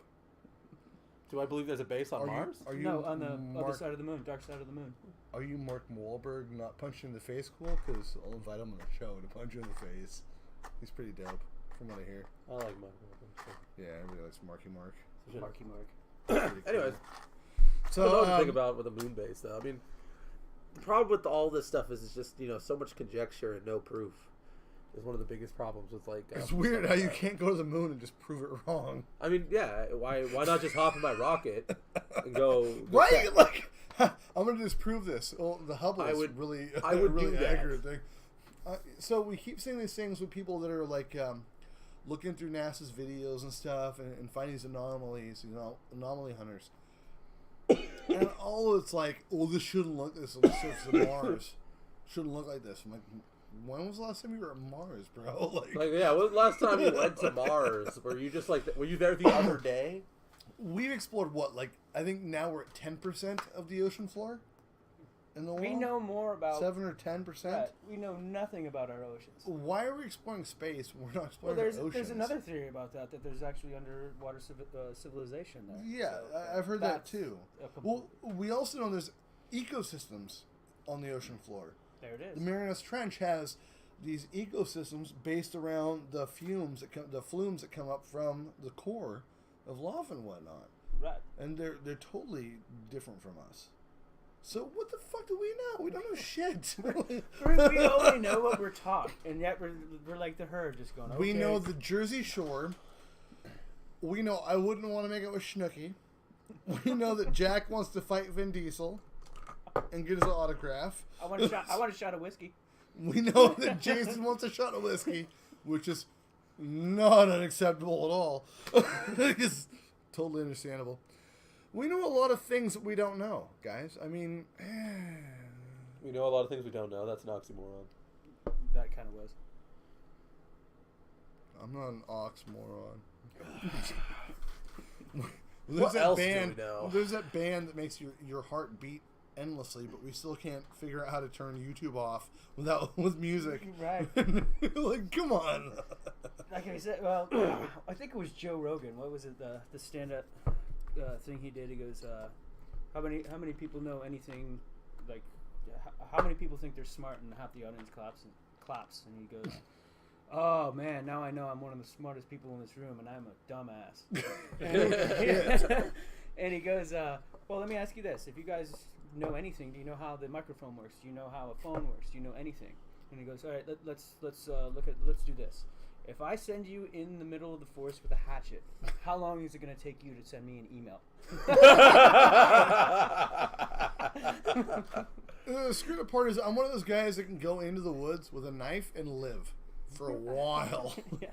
Do I believe there's a base on Mars? Are you No, on the other Mark, side of the moon, dark side of the moon. Are you Mark Wahlberg not punching in the face cool? Because I'll invite him on the show to punch you in the face. He's pretty dope, from what I hear. I like my. Yeah, everybody likes Marky Mark. Marky Mark. Pretty cool. Anyways, So I don't know what to think about with a moon base, though. I mean, the problem with all this stuff is it's just so much conjecture and no proof. Is one of the biggest problems with like. It's weird how you can't go to the moon and just prove it wrong. I mean, yeah. Why not just hop in my rocket and go? Right? check? Like, I'm gonna disprove this. Well, the Hubble I is would- really, I would really do that. accurate thing. So we keep saying these things with people that are like looking through NASA's videos and stuff and finding these anomalies, anomaly hunters. And all it's like, oh, this shouldn't look this on the surface of Mars. Shouldn't look like this. I'm like, when was the last time you were at Mars, bro? Like, yeah. When was the last time you went to Mars? Were you just like? Were you there the other day? We've explored what? Like, I think now we're at 10% of the ocean floor in the world. We know more about 7 or 10%. that. We know nothing about our oceans. Why are we exploring space when we're not Well, exploring there's the oceans? there's another theory about that there's actually underwater civilization there. Yeah, So, I've heard that that's too. a complete- Well, we also know there's ecosystems on the ocean floor. there it is. The Marianas Trench has these ecosystems based around the flumes that come up from the core of lava and whatnot, Right. and they're totally different from us. So what the fuck do we know? We don't know shit. We only know what we're taught, and yet we're like the herd, just going. Okay. We know the Jersey Shore. We know I wouldn't want to make it with Snooki. We know that Jack wants to fight Vin Diesel and get his autograph. I want a shot of whiskey. We know that Jason wants a shot of whiskey, which is not unacceptable at all. It's totally understandable. We know a lot of things that we don't know, guys. I mean, We know a lot of things we don't know. That's an oxymoron. That kind of was. I'm not an oxymoron. What else do we know? There's that band that makes your heart beat endlessly, but we still can't figure out how to turn YouTube off with music. Right. Like, come on. Like I said, well, I think it was Joe Rogan. What was it? The stand-up thing he did. He goes, how many people know anything? Like, how many people think they're smart? And half the audience claps. And he goes, oh man, now I know I'm one of the smartest people in this room, and I'm a dumbass. And he goes, well, let me ask you this: if you guys know anything, do you know how the microphone works? Do you know how a phone works? Do you know anything? And he goes, all right, let's do this. If I send you in the middle of the forest with a hatchet, how long is it going to take you to send me an email? The screwed up part is I'm one of those guys that can go into the woods with a knife and live for a while. Yeah.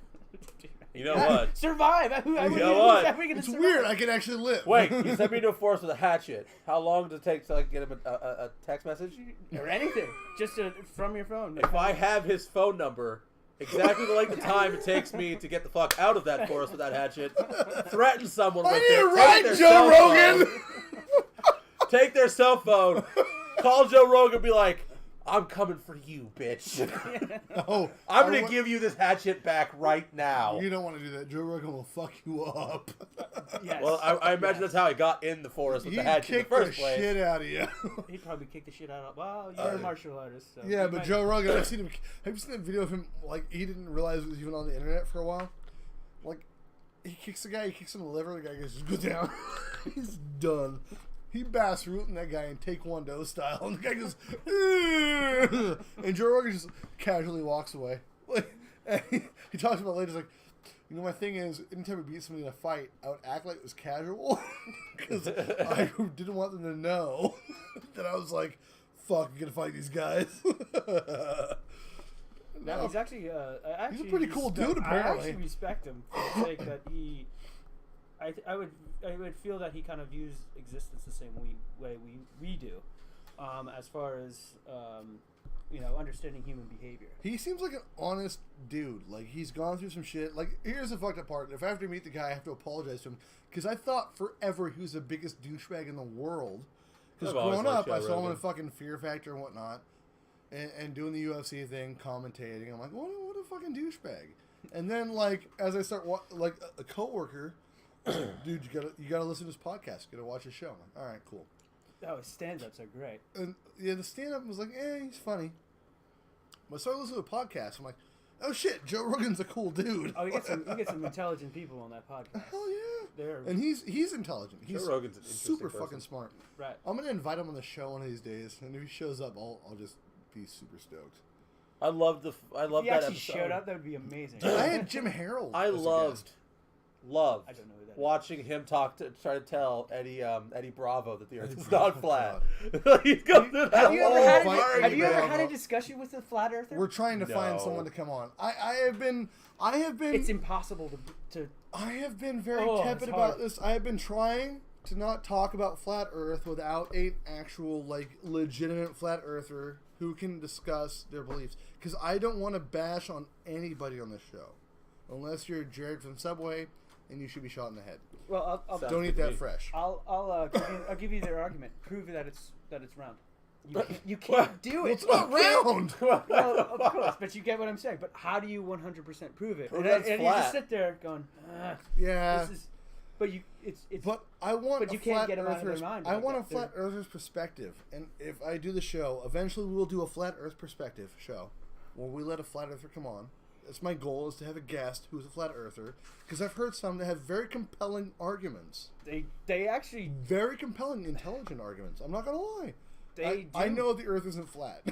You know what? Survive. You know what? It's weird. I can actually live. Wait, you sent me to a forest with a hatchet. How long does it take to like get him a text message? Or anything. Just from your phone. If I have his phone number, exactly the length of time it takes me to get the fuck out of that forest with that hatchet, threaten someone with I it. need a ride, Joe Rogan! Take their cell phone, call Joe Rogan and be like, I'm coming for you, bitch. Oh, I'm going to give you this hatchet back right now. You don't want to do that. Joe Rogan will fuck you up. Yes. Well, I imagine that's how I got in the forest with the hatchet in the first place. He'd kick the shit out of you. He'd probably kick the shit out of. Well, you're a martial artist. So yeah, but Joe Rogan, I've seen him. Have you seen that video of him? Like, he didn't realize it was even on the internet for a while. Like, he kicks the guy, he kicks him in the liver, the guy goes, just go down. He's done. He bass rooting that guy in Taekwondo style, and the guy goes, and Joe Rogan just casually walks away. Like, and he talks about it later, he's like, you know, my thing is, anytime I beat somebody in a fight, I would act like it was casual, because I didn't want them to know that I was like, fuck, I'm gonna fight these guys. No, he's actually, he's a pretty cool dude, apparently. I actually respect him for the sake that he, I would feel that he kind of views existence the same way we do, as far as understanding human behavior. He seems like an honest dude. Like, he's gone through some shit. Like, here's the fucked up part. If I have to meet the guy, I have to apologize to him, because I thought forever he was the biggest douchebag in the world. Because growing up, I saw him in fucking Fear Factor and whatnot, and doing the UFC thing, commentating. I'm like, what a fucking douchebag. And then, like, as I start like a coworker. Dude, you gotta listen to his podcast. You gotta watch his show. I'm like, all right, cool. Oh, his stand-ups are great. And yeah, the stand-up was like, he's funny. But I started listening to the podcast. I'm like, oh shit, Joe Rogan's a cool dude. Oh, you get some intelligent people on that podcast. Hell yeah. And he's intelligent. He's Joe Rogan's an super person. fucking smart. Right. I'm gonna invite him on the show one of these days, and if he shows up, I'll just be super stoked. I love if that he actually episode. showed up, that would be amazing. I had Jim Harold. I loved I don't know who that is. watching him try to tell Eddie Bravo that the Earth is not flat. God. He's going through that Have you ever Bravo. had a discussion with a flat earther? We're trying to find No. someone to come on. I have been. It's impossible to. I have been very Oh, tepid it's about hard. this. I have been trying to not talk about flat Earth without an actual, like, legitimate flat earther who can discuss their beliefs. Because I don't want to bash on anybody on this show, unless you're Jared from Subway, and you should be shot in the head. Well, Don't eat that fresh. I'll give you their argument. Prove that it's round. You can't do it. It's not round. Well, of course, but you get what I'm saying. But how do you 100% prove it? Prove And it's you flat. just sit there going, Yeah. this is. But it's. But I want But you a can't flat get 'em out of their earther's. mind I like want a that. flat earther's perspective, and if I do the show, eventually we will do a flat Earth perspective show, where we let a flat earther come on. That's my goal, is to have a guest who's a flat earther, because I've heard some that have very compelling arguments, They actually. very compelling, intelligent arguments. I'm not gonna lie. They I do. know the Earth isn't flat,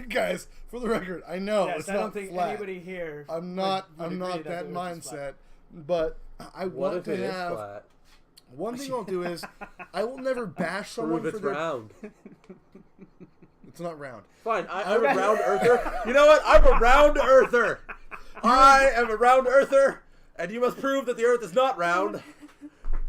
guys. For the record, I know Yes, it's I not don't think flat. anybody here. I'm not. would I'm agree not that the Earth is flat. mindset. But I What want if to it is have. flat? One thing I'll do is I will never bash someone Prove for it's their. round. It's not round. Fine, I'm a round earther. You know what? I'm a round earther. I am a round earther, and you must prove that the Earth is not round,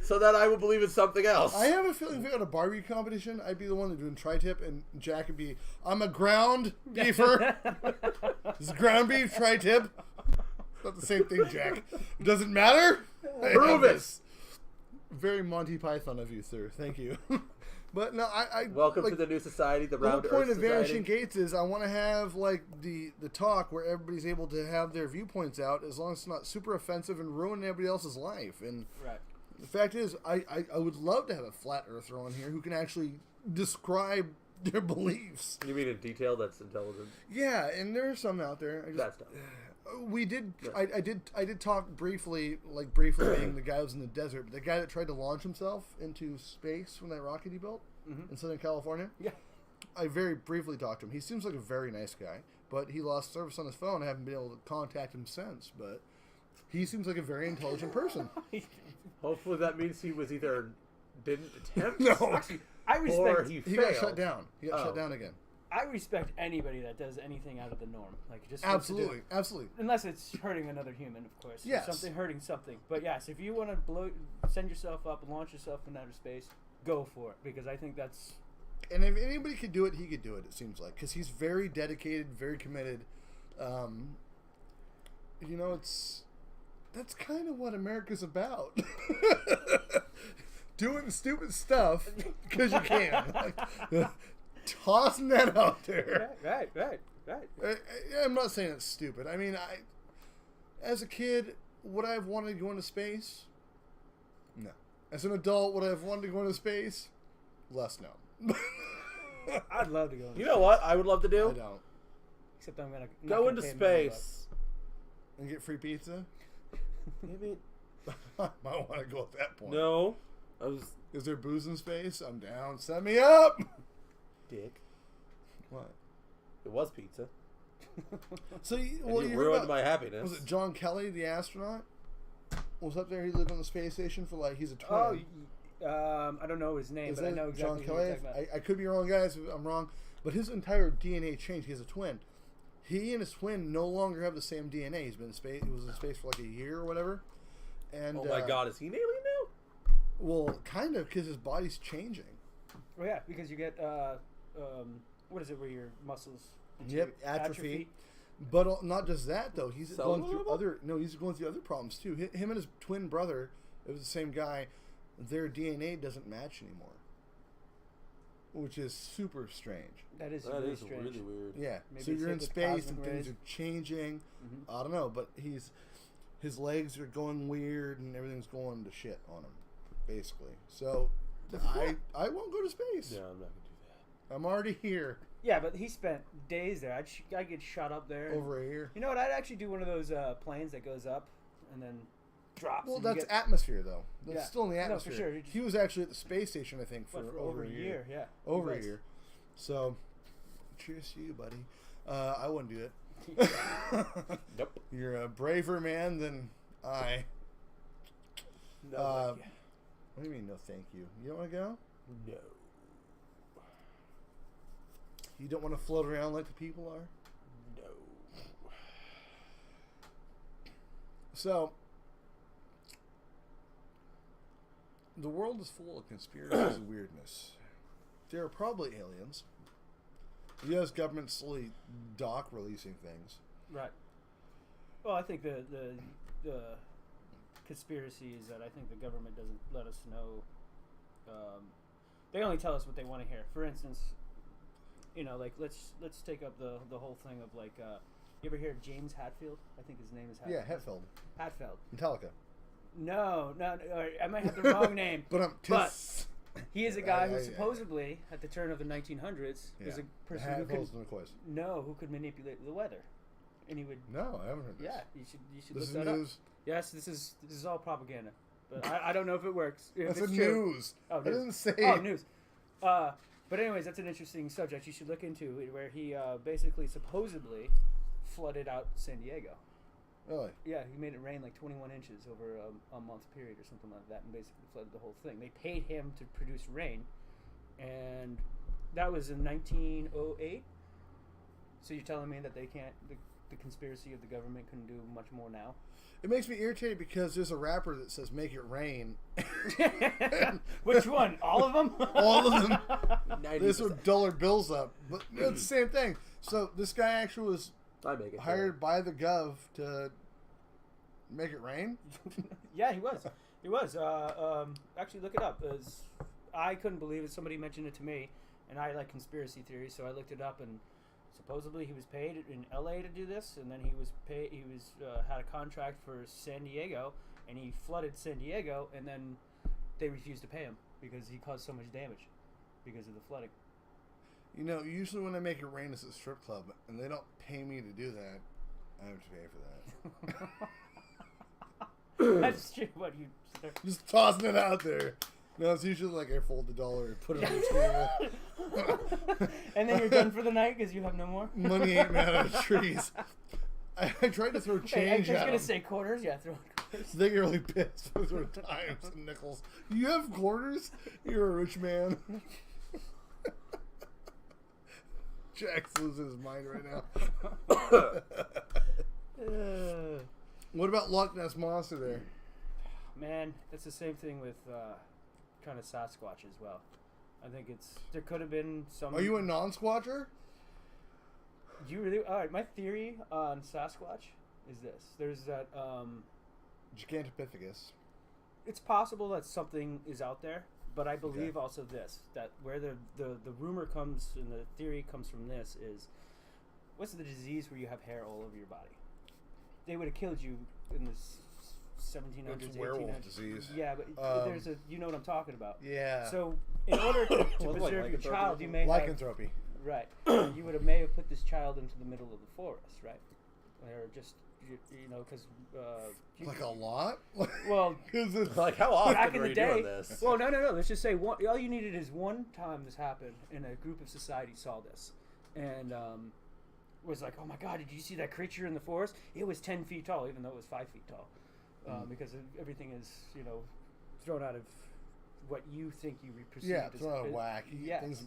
so that I will believe in something else. I have a feeling if we had a barbecue competition, I'd be the one doing tri-tip, and Jack would be, I'm a ground beefer. This is ground beef tri-tip. It's not the same thing, Jack. It doesn't matter. I Prove have it. this. Very Monty Python of you, sir. Thank you. But no, I Welcome like, to the new society, the the whole Round point Earth of Vanishing Society. Gates is I want to have like the talk where everybody's able to have their viewpoints out, as long as it's not super offensive and ruin everybody else's life. And Right. the fact is, I would love to have a flat earther on here who can actually describe their beliefs. You mean in detail that's intelligent? Yeah, and there are some out there. That's dumb. We did. Yeah. I did talk briefly, like briefly being the guy who was in the desert, but the guy that tried to launch himself into space from that rocket he built in Southern California. Yeah. I very briefly talked to him. He seems like a very nice guy. but he lost service on his phone. I haven't been able to contact him since, but he seems like a very intelligent person. Hopefully that means he was either didn't attempt. No. Actually, I Or respect. he He failed. got shut down. He got Oh. shut down again. I respect anybody that does anything out of the norm. Like just wants to do- Absolutely. Absolutely. unless it's hurting another human, of course. Yes. Something hurting something. But yes, if you want to send yourself up and launch yourself in outer space, go for it, because I think that's. And if anybody could do it, he could do it, it seems like. Because he's very dedicated, very committed. You know, that's kind of what America's about. Doing stupid stuff because you can. Like, tossing that out there. Right. I'm not saying it's stupid. I mean, as a kid, would I have wanted to go into space? No. As an adult, would I have wanted to go into space? Less no. I'd love to go. You know what I would love to do? I don't. Except I'm gonna Go into space. And get free pizza? Maybe. I might want to go at that point. No. Is there booze in space? I'm down. Set me up! Dick. What? It was pizza. So, And well, you you heard ruined about, my happiness. was it John Kelly, the astronaut? Was up there? He lived on the space station for he's a twin. I don't know his name, Is but I that know exactly John who you're Kelly? talking about. I could be wrong, guys. If I'm wrong. But his entire DNA changed. He has a twin. He and his twin no longer have the same DNA. He's been in space. He was in space for like a year or whatever. And Oh my God, is he an alien now? well, kind of, because his body's changing. Well, yeah, because you get what is it where your muscles Yep, atrophy. But not just that though. He's going through other. No, he's going through other problems too. Him and his twin brother, it was the same guy. Their DNA doesn't match anymore, which is super strange. That is That really is strange. really weird. Yeah. Maybe So it's you're hit in with space cosmic and things rays. are changing. Mhm. I don't know, but his legs are going weird and everything's going to shit on him, basically. So I won't go to space. Yeah, I'm not gonna do that. I'm already here. Yeah, but he spent days there. I'd get shot up there. Over a year. You know what? I'd actually do one of those planes that goes up and then drops. Well, and you that's get, atmosphere though. That's Yeah. still in the No, for atmosphere. sure. You just- He was actually at the space station, I think, for over a year. Yeah, Over He a was. year. So, cheers to you, buddy. I wouldn't do it. Nope. You're a braver man than I. No. What thank do you mean, no thank you? You don't want to go? you. No. You don't want to float around like the people are? No. So, the world is full of conspiracies and weirdness. There are probably aliens. The U.S. government's slowly dock releasing things. Right. Well, I think the conspiracy is that I think the government doesn't let us know. They only tell us what they want to hear. For instance, like let's take up the whole thing of like, you ever hear of James Hetfield? I think his name is Hetfield. Yeah, Hetfield. Hatfield. Metallica. No, I might have the wrong name. But He is a guy who I- supposedly, at the turn of the 1900s, was a person who Hatfield's could McCoys. who could manipulate the weather, and he would. No, I haven't heard this. Yeah, you should This is look that news. up. Yes, this is all propaganda, but I don't know if it works. If That's it's a true. news. Oh, That news. doesn't say. Oh, news. But anyways, that's an interesting subject you should look into, where he basically supposedly flooded out San Diego. Really? Yeah, he made it rain like 21 inches over a month period or something like that, and basically flooded the whole thing. They paid him to produce rain, and that was in 1908. So you're telling me that they can't, the conspiracy of the government couldn't do much more now? It makes me irritated because there's a rapper that says "Make it rain." Which one? All of them? All of them. 90%. This would dollar bills up, but it's the same thing. So this guy actually was I make it. hired by the gov to make it rain. Yeah, he was. He was. Actually, look it up. I couldn't believe it. Somebody mentioned it to me, and I like conspiracy theories, so I looked it up, and supposedly he was paid in L.A. to do this, and then he was paid. He was had a contract for San Diego, and he flooded San Diego, and then they refused to pay him because he caused so much damage because of the flooding. You know, usually when I make it rain, it's a strip club, and they don't pay me to do that. I have to pay for that. That's true. What you? Just tossing it out there. No, it's usually like I fold the dollar and put it on the table. And then you're done for the night because you have no more? Money ain't made out of trees. I tried to throw Hey, I change was at going them. to say quarters. Yeah, throw quarters. They get really pissed when I throw dimes and nickels. You have quarters? You're a rich man. Jack's losing his mind right now. What about Loch Ness Monster there? Man, it's the same thing with kind of Sasquatch as well. I think there could have been some... Are you a non-squatcher? You really... All right, my theory on Sasquatch is this. There's that... Gigantopithecus. It's possible that something is out there, but I believe also this, that where the rumor comes and the theory comes from this is, what's the disease where you have hair all over your body? They would have killed you in this 1700s, It's 1800s. werewolf disease. Yeah, but there's a... You know what I'm talking about. Yeah. So, in order to Well, preserve like your lycanthropy child, or you may have... Lycanthropy. Right. You may have put this child into the middle of the forest, right? Or just, you know, because... Like a lot? Well... Because it's Like, how often back in were the you day... doing this? Well, no. Let's just say all you needed is one time this happened and a group of society saw this. And was like, oh my God, did you see that creature in the forest? It was 10 feet tall, even though it was 5 feet tall. Because everything is, you know, thrown out of what you think you perceive as... it's not a whack. Yes. Things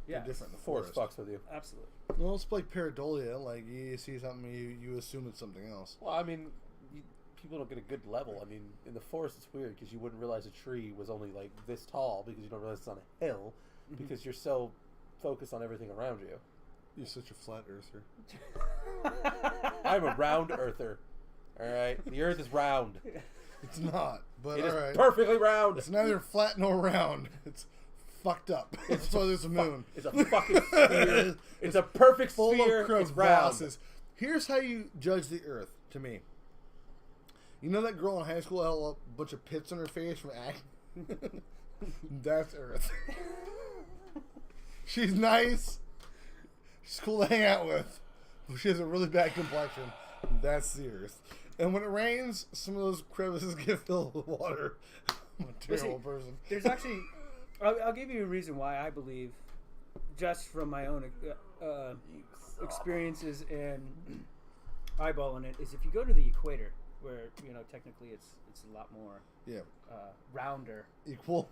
Yeah. are different in the Force forest. fucks with you. Absolutely. Well, it's like pareidolia. Like, you see something, you assume it's something else. Well, I mean, people don't get a good level. I mean, in the forest, it's weird because you wouldn't realize a tree was only like this tall because you don't realize it's on a hill because you're so focused on everything around you. You're such a flat earther. I'm a round earther. All right, the Earth is round. It's not, but It is alright. perfectly round. It's neither flat nor round. It's fucked up. That's why there's a moon. It's a fucking sphere. It's a perfect Full sphere. of It's round. crevasses. Here's how you judge the Earth, to me. You know that girl in high school had a bunch of pits on her face from acne? That's Earth. She's nice. She's cool to hang out with. But she has a really bad complexion. That's the Earth. And when it rains, some of those crevices get filled with water. I'm a terrible person. There's actually... I'll give you a reason why I believe, just from my own experiences and eyeballing it, is if you go to the equator, where, you know, technically it's a lot more rounder. Equal.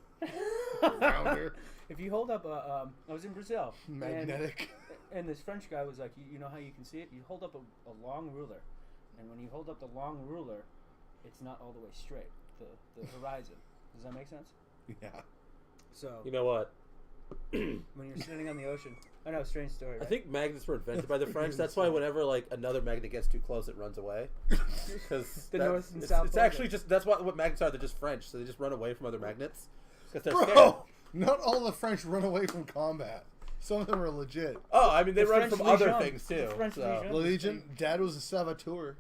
Rounder. If you hold up I was in Brazil. Magnetic. And this French guy was like, you know how you can see it? You hold up a long ruler. And when you hold up the long ruler, it's not all the way straight, the horizon. Does that make sense? Yeah. So, You know what? when you're sitting on the ocean... I know, strange story, right? I think magnets were invented by the French. That's why whenever like another magnet gets too close, it runs away. Because The North and South It's Pole, actually just that's what magnets are. They're just French, so they just run away from other magnets because they're scared. Bro, not all the French run away from combat. Some of them are legit. Oh, I mean they The run French from other Legion. things too. The French so. Legion. Legion, Dad was a saboteur.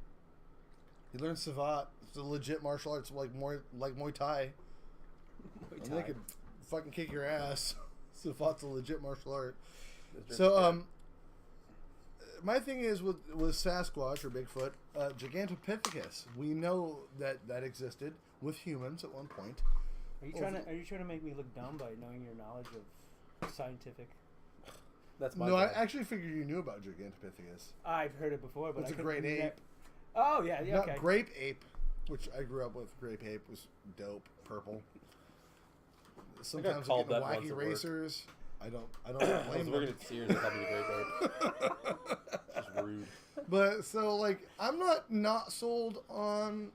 He learned savate. It's a legit martial arts like Muay Thai. And they could fucking kick your ass. Savate's a legit martial art. So, my thing is with Sasquatch or Bigfoot, Gigantopithecus. We know that existed with humans at one point. Are you trying to make me look dumb by knowing your knowledge of scientific? That's my No, I bad. actually figured you knew about Gigantopithecus. I've heard it before, but It's I a couldn't great ape. Oh yeah, Not okay. grape ape, which I grew up with. Grape ape was dope, purple. Sometimes I called get the that once wacky at work. racers. I don't I blame was working them. at Sears and called me the Great Ape. Just rude. But so like I'm not sold on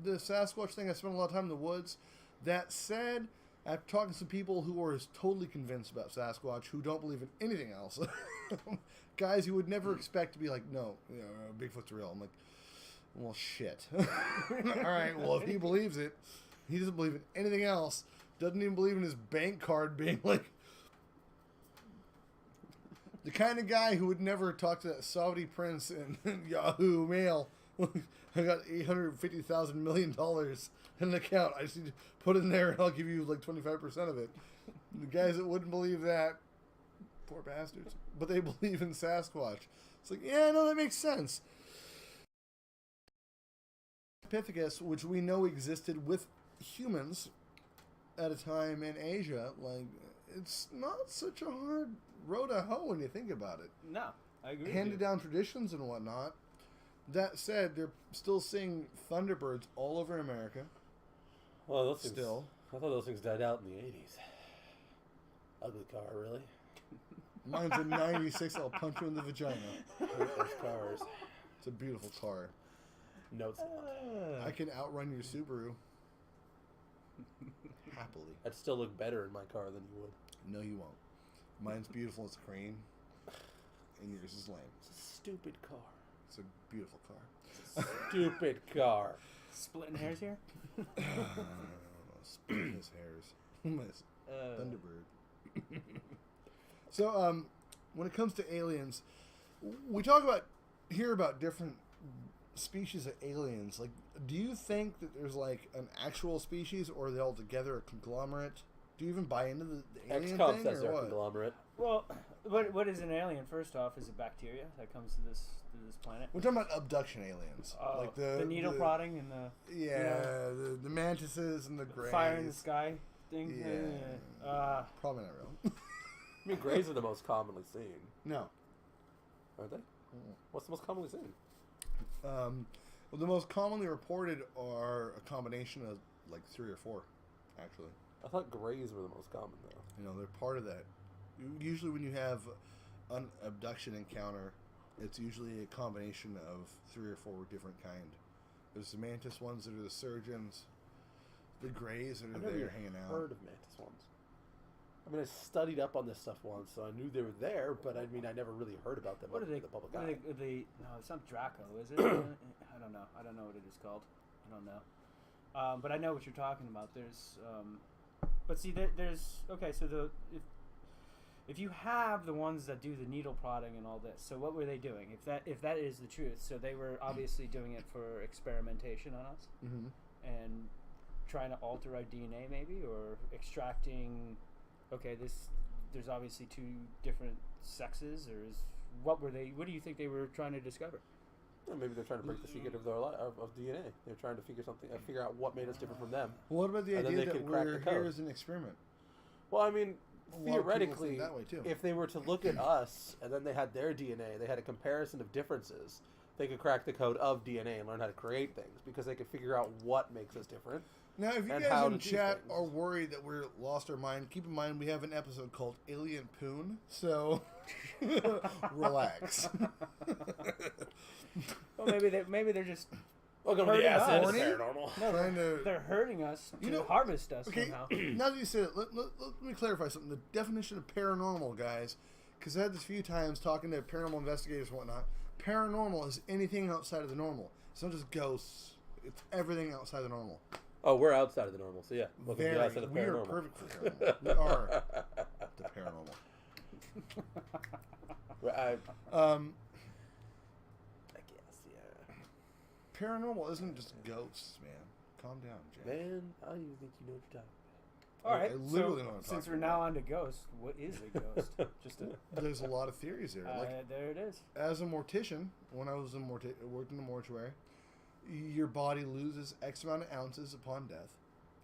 the Sasquatch thing. I spent a lot of time in the woods. That said, I've talked to some people who are totally convinced about Sasquatch who don't believe in anything else. Guys you would never expect to be like, no, you know, Bigfoot's real. I'm like, well, shit. All right, well, if he believes it, he doesn't believe in anything else. Doesn't even believe in his bank card being like the kind of guy who would never talk to that Saudi prince in Yahoo Mail. I got $850,000 million in an account. I just need to put it in there and I'll give you like 25% of it. The guys that wouldn't believe that, poor bastards. But they believe in Sasquatch. It's like, yeah, no, that makes sense. Pithecus, which we know existed with humans at a time in Asia, like, it's not such a hard row to hoe when you think about it. No, I agree. Handed down traditions and whatnot. That said, they're still seeing Thunderbirds all over America. Well, those things, Still. I thought those things died out in the 80s. Ugly car, really? Mine's a 96. I'll punch you in the vagina. I hate those cars. It's a beautiful car. No, it's not. I can outrun your Subaru. Happily. I'd still look better in my car than you would. No, you won't. Mine's beautiful as cream, and yours is lame. It's a stupid car. It's a beautiful car. Stupid car. Splitting hairs here. Splitting his hairs. Miss Thunderbird. So, when it comes to aliens, we hear about different species of aliens. Like, do you think that there's like an actual species, or are they all together a conglomerate? Do you even buy into the alien XCOM thing, says or they're a what? conglomerate. Well, what is an alien? First off, is a bacteria that comes to this planet. We're talking about abduction aliens, like the needle prodding and the the mantises and the greys. fire in the sky thing. Yeah, probably not real. I mean, greys are the most commonly seen, No. aren't they? What's the most commonly seen? Well, the most commonly reported are a combination of like 3 or 4, actually. I thought greys were the most common, though. You know, they're part of that. Usually, when you have an abduction encounter, it's usually a combination of 3 or 4 different kind. There's the mantis ones that are the surgeons, the greys that are I've never there even hanging out. heard of mantis ones. I mean, I studied up on this stuff once, so I knew they were there, but I mean, I never really heard about them What are in they? the public What eye. are they? No, it's not Draco, is it? I don't know. I don't know what it is called. I don't know. But I know what you're talking about. There's, but see, there's okay. So if you have the ones that do the needle prodding and all this, so what were they doing? If that is the truth, so they were obviously doing it for experimentation on us, and trying to alter our DNA, maybe, or extracting. Okay, there's obviously 2 different sexes, or what do you think they were trying to discover? Well, maybe they're trying to break the secret of their of DNA. They're trying to figure out what made us different from them. Well, what about the And then idea they that can crack we're the code. here as an experiment? Well, I mean, A lot of people theoretically, think that way, too. if they were to look at us and then they had their DNA, they had a comparison of differences, they could crack the code of DNA and learn how to create things because they could figure out what makes us different. Now, if you And guys how in to do chat things. are worried that we're lost our mind, keep in mind we have an episode called Alien Poon, so relax. Well, maybe they're just Welcome to Hurting the acid us. paranormal. no, Trying to- they're hurting us to You know- harvest us Okay, somehow. now that you said it, let me clarify something. The definition of paranormal, guys, because I had this a few times talking to paranormal investigators and whatnot. Paranormal is anything outside of the normal. It's not just ghosts. It's everything outside the normal. Oh, we're outside of the normal, so yeah. Welcome to the Very. acid of We are paranormal. perfect for paranormal. We are the paranormal. I Um, guess, yeah. paranormal isn't just ghosts, man. Calm down, Jay. Man, I don't even think you know what you're talking All right, I literally know what I'm since talking we're now about. on to ghosts, what is a ghost? Just a There's a lot of theories there. Like, there it is. as a mortician, when I was worked in the mortuary, your body loses X amount of ounces upon death.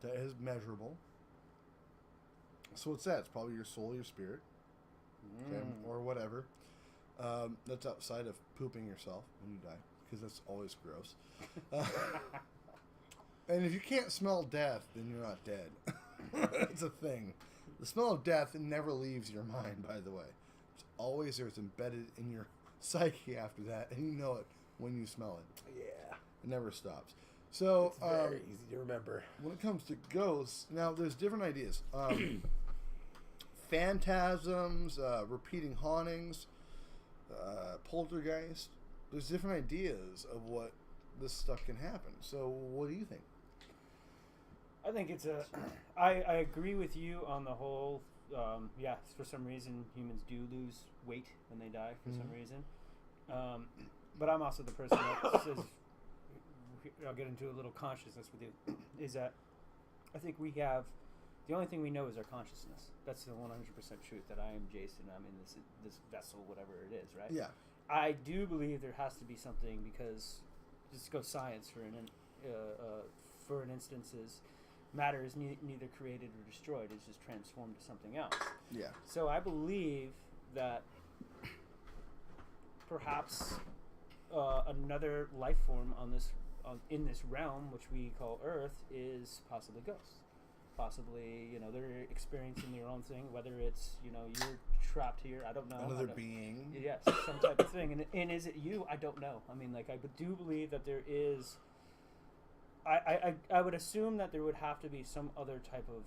That is measurable. So what's that? It's probably your soul, your spirit, okay, or whatever. That's outside of pooping yourself when you die, because that's always gross. And if you can't smell death, then you're not dead. It's a thing. The smell of death never leaves your mind, by the way. It's always there. It's embedded in your psyche after that, and you know it when you smell it. Yeah. It never stops. So, It's very easy to remember. when it comes to ghosts, now there's different ideas. Phantasms, repeating hauntings, poltergeist. There's different ideas of what this stuff can happen. So, what do you think? I think it's a. I agree with you on the whole. Yeah, for some reason humans do lose weight when they die for some reason. But I'm also the person that says, I'll get into a little consciousness with you, is that I think we have, the only thing we know is our consciousness. That's the 100% truth, that I am Jason, I'm in this vessel, whatever it is, right? Yeah. I do believe there has to be something, because just go science for an instance is matter is neither created or destroyed; it's just transformed to something else. Yeah. So I believe that perhaps another life form in this realm, which we call Earth, is possibly ghosts. Possibly, they're experiencing their own thing. Whether it's, you're trapped here, I don't know. Another being. Yes, some type of thing. And is it you? I don't know. I mean, like, I do believe that there is. I would assume that there would have to be some other type of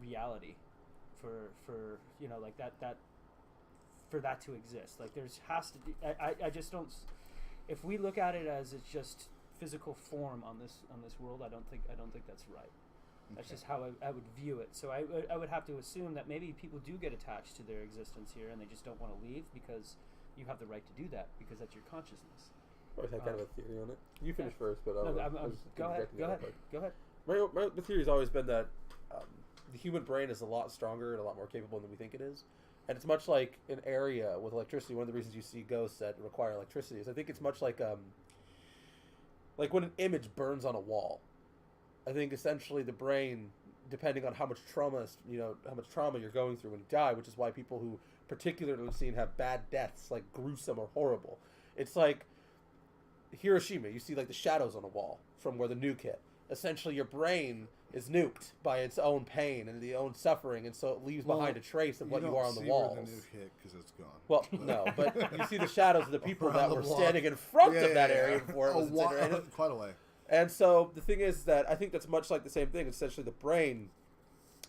reality for like that for that to exist. Like, there's has to be. I just don't. If we look at it as it's just physical form on this world, I don't think that's right. That's just how I would view it. So I would have to assume that maybe people do get attached to their existence here, and they just don't want to leave because you have the right to do that because that's your consciousness. I have kind of a theory on it. You finish first, but go ahead. My theory has always been that the human brain is a lot stronger and a lot more capable than we think it is. And it's much like an area with electricity. One of the reasons you see ghosts that require electricity is I think it's much like when an image burns on a wall. I think essentially the brain, depending on how much trauma you're going through when you die, which is why people who particularly seen have bad deaths, like gruesome or horrible. It's like Hiroshima. You see like the shadows on a wall from where the nuke hit. Essentially, your brain is nuked by its own pain and the own suffering, and so it leaves behind a trace of what you are on the walls. You don't see where the nuke hit because it's gone. Well, no, but you see the shadows of the people that were standing in front of that area before it was incinerated. Quite a way. And so the thing is that I think that's much like the same thing. Essentially, the brain,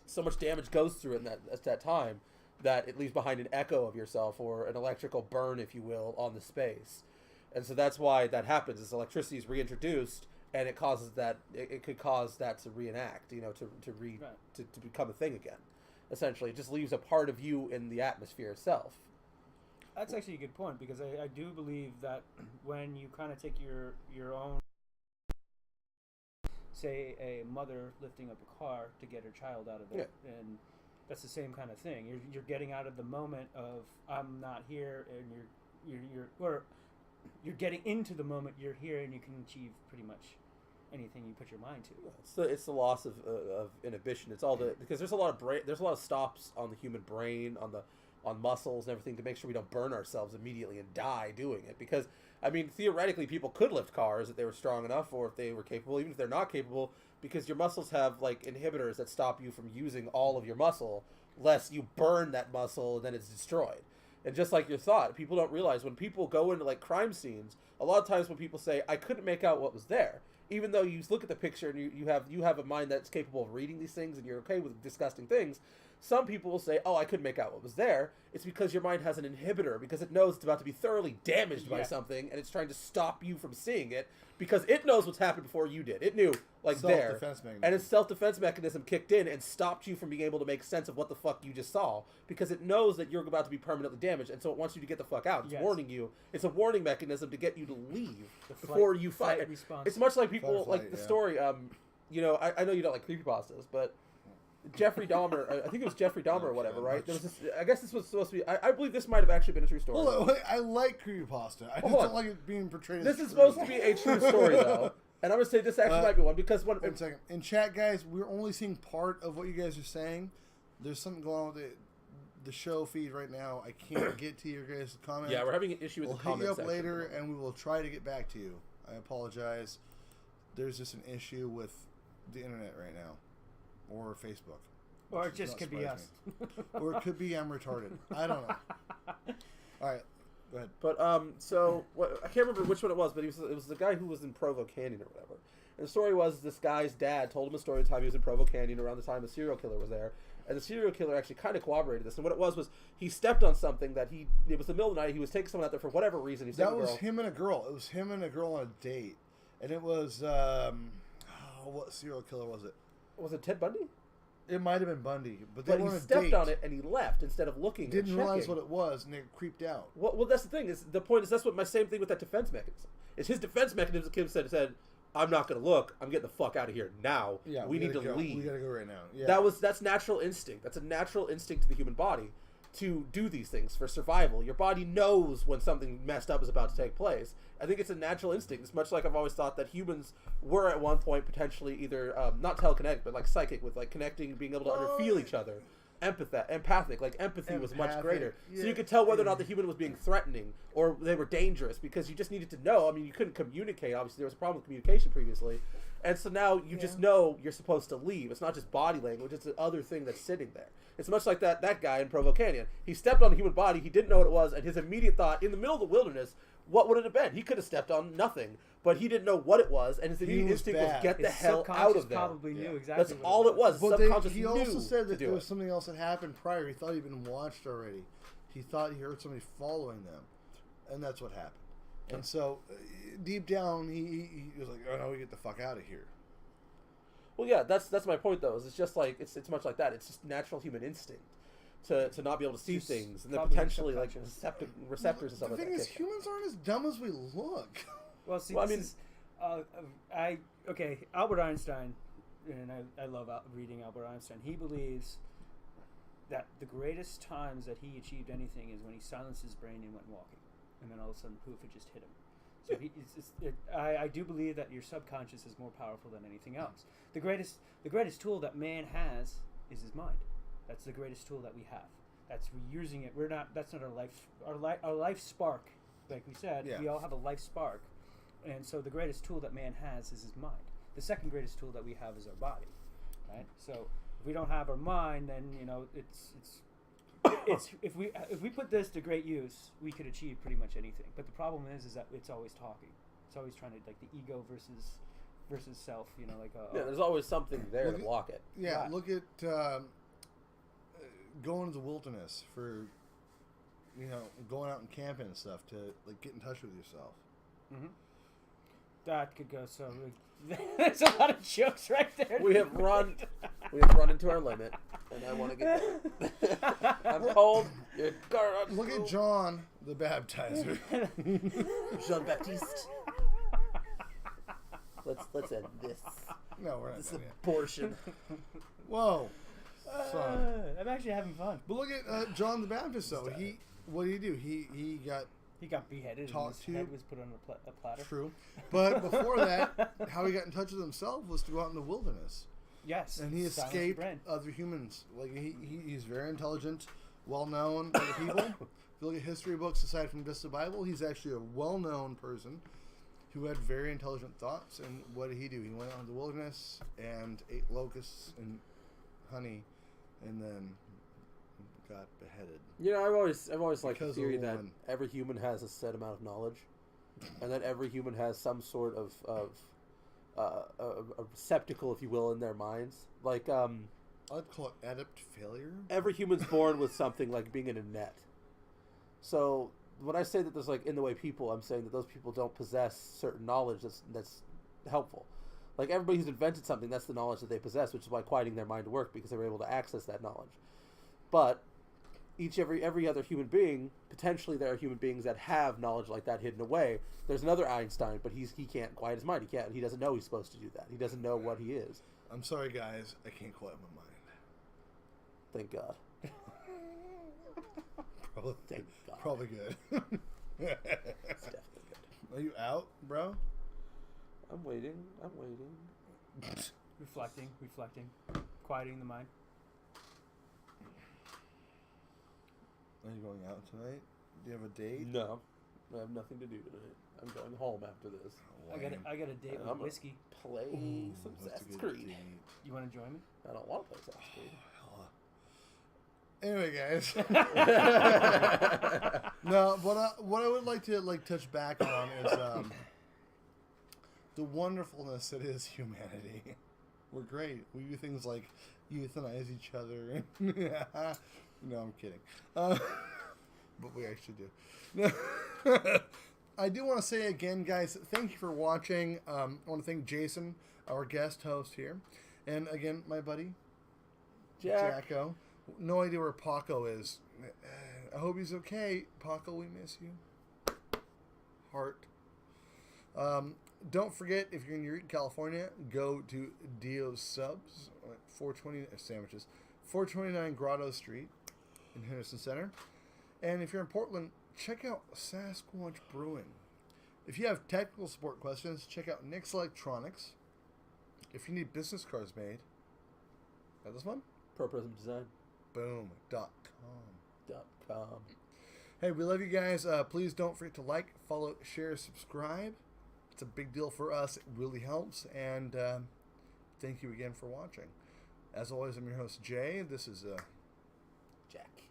so much damage goes through it at that time that it leaves behind an echo of yourself or an electrical burn, if you will, on the space. And so that's why that happens. Is electricity is reintroduced, and it causes that. It could cause that to reenact, to become a thing again. Essentially, it just leaves a part of you in the atmosphere itself. That's actually a good point because I do believe that when you kind of take your own. Say a mother lifting up a car to get her child out of it, and that's the same kind of thing. You're getting out of the moment of I'm not here, and you're getting into the moment you're here, and you can achieve pretty much anything you put your mind to. It's the loss of inhibition. It's all because there's a lot of stops on the human brain, on muscles and everything to make sure we don't burn ourselves immediately and die doing it. Because I mean, theoretically, people could lift cars if they were strong enough, or if they were capable, even if they're not capable, because your muscles have like inhibitors that stop you from using all of your muscle, lest you burn that muscle and then it's destroyed. And just like your thought, people don't realize when people go into like crime scenes, a lot of times when people say, I couldn't make out what was there, even though you look at the picture and you have a mind that's capable of reading these things and you're okay with disgusting things, some people will say, oh, I couldn't make out what was there. It's because your mind has an inhibitor, because it knows it's about to be thoroughly damaged by something, and it's trying to stop you from seeing it, because it knows what's happened before you did. It knew, like, there. And its self-defense mechanism kicked in and stopped you from being able to make sense of what the fuck you just saw, because it knows that you're about to be permanently damaged, and so it wants you to get the fuck out. It's warning you. It's a warning mechanism to get you to leave before you fight. It's much like people, like the story, I know you don't like creepypastas, but Jeffrey Dahmer, I think it was Jeffrey Dahmer or whatever, right? There was this, I guess this was supposed to be, I believe this might have actually been a true story. Hold on, wait, I like creepypasta. I just don't like it being portrayed as this is supposed to be a true story, though. And I'm going to say this actually might be one, because when... Wait a second. In chat, guys, we're only seeing part of what you guys are saying. There's something going on with the show feed right now. I can't get to your guys' comments. Yeah, we're having an issue with the comments section. We'll hit you up later, and we will try to get back to you. I apologize. There's just an issue with the internet right now. Or Facebook. Or it just could be us. Or it could be I'm retarded. I don't know. All right, go ahead. But I can't remember which one it was, but it was the guy who was in Provo Canyon or whatever. And the story was this guy's dad told him a story of the time he was in Provo Canyon around the time the serial killer was there. And the serial killer actually kind of corroborated this. And what it was he stepped on something it was the middle of the night. He was taking someone out there for whatever reason. That was him and a girl. It was him and a girl on a date. And it was, what serial killer was it? Was it Ted Bundy? It might have been Bundy, but he stepped on it and he left instead of looking. Didn't realize what it was, and they creeped out. Well, that's the thing. The point is that's what my same thing with that defense mechanism. Is his defense mechanism? Kim said, "I'm not going to look. I'm getting the fuck out of here now. Yeah, we need to leave. We got to go right now." Yeah, that's natural instinct. That's a natural instinct to the human body. to do these things for survival. Your body knows when something messed up is about to take place. I think it's a natural instinct. It's much like I've always thought that humans were at one point potentially either not telekinetic, but like psychic, with like connecting, being able to underfeel each other. Empathic, like empathy was much greater. Yeah. So you could tell whether or not the human was being threatening or they were dangerous, because you just needed to know. I mean, you couldn't communicate. Obviously, there was a problem with communication previously. And so now you just know you're supposed to leave. It's not just body language. It's the other thing that's sitting there. It's much like that guy in Provo Canyon. He stepped on a human body. He didn't know what it was. And his immediate thought, in the middle of the wilderness, what would it have been? He could have stepped on nothing. But he didn't know what it was. And his immediate instinct was get the hell out of there. Probably knew exactly That's all it was. But Subconscious he knew also said that to there do was it. something else that happened prior. He thought he'd been watched already. He thought he heard somebody following them. And that's what happened. And so, deep down, he was like, oh no, we get the fuck out of here. Well, yeah, that's my point though. Is it's just like it's much like that. It's just natural human instinct to not be able to see Just things, and then probably potentially like subconscious. receptors and stuff The like thing that. is, humans aren't as dumb as we look. Well, see, Well, I this mean- is, Albert Einstein, and I love reading Albert Einstein. He believes that the greatest times that he achieved anything is when he silenced his brain and went walking, and then all of a sudden, poof, it just hit him. So I do believe that your subconscious is more powerful than anything else. The greatest tool that man has is his mind. That's the greatest tool that we have. We're using it. That's not our life. Our life spark, like we said. Yeah. We all have a life spark, and so the greatest tool that man has is his mind. The second greatest tool that we have is our body, right? So if we don't have our mind, then it's if we put this to great use, we could achieve pretty much anything. But the problem is that it's always talking. It's always trying to, like, the ego versus self. There's always something there to Look- block it. Yeah, Right. look at going to the wilderness for, going out and camping and stuff to, like, get in touch with yourself. Mm-hmm. That could go so. There's a lot of jokes right there. We have run into our limit, and I want to get there. I'm cold. You're Look at John the Baptizer. Jean Baptiste. Let's end this. No, we're not This done yet. abortion. Whoa. Son. I'm actually having fun. But look at John the Baptist, though. What did he do? He got He got beheaded and Talked his to. head was put on a platter. true. But before that, how he got in touch with himself was to go out in the wilderness. Yes. And he silence the escaped brain. other humans. Like, he's very intelligent, well-known by the people. If you look at history books, aside from just the Bible, he's actually a well-known person who had very intelligent thoughts. And what did he do? He went out in the wilderness and ate locusts and honey, and then got beheaded. I've always liked the Because of theory a that woman. every human has a set amount of knowledge, and that every human has some sort of a receptacle, if you will, in their minds. Like I'd call it adept failure. every human's born with something, like being in a net. So when I say that there's, like, in the way people, I'm saying that those people don't possess certain knowledge that's helpful. Like, everybody who's invented something, that's the knowledge that they possess, which is why quieting their mind to work, because they were able to access that knowledge. But every other human being, potentially there are human beings that have knowledge like that hidden away. There's another Einstein, but he can't quiet his mind. He doesn't know he's supposed to do that. He doesn't know what he is. I'm sorry, guys. I can't quiet my mind. Thank God. Probably, Thank God. probably good. It's definitely good. Are you out, bro? I'm waiting. Reflecting, quieting the mind. Are you going out tonight? Do you have a date? No, I have nothing to do tonight. I'm going home after this. I got a date I'm with whiskey. Play Ooh, some that's a Assassin's good Creed. date. You want to join me? I don't want to play Assassin's Creed. Anyway, guys. No, what I would like to touch back on is the wonderfulness that is humanity. We're great. We do things like euthanize each other. No, I'm kidding. But we actually do. I do want to say again, guys, thank you for watching. I want to thank Jason, our guest host here. And again, my buddy, Jacko. No idea where Paco is. I hope he's okay. Paco, we miss you. Heart. Don't forget, if you're in Eureka, California, go to Dio's Subs, 420 sandwiches, 429 Grotto Street. in Henderson Center. And if you're in Portland, check out Sasquatch Brewing. If you have technical support questions, check out Nick's Electronics. If you need business cards made, got this one? Pro Prism Design. Boom.com. Hey, we love you guys. Please don't forget to like, follow, share, subscribe. It's a big deal for us. It really helps. And thank you again for watching. As always, I'm your host, Jay. This is Jack.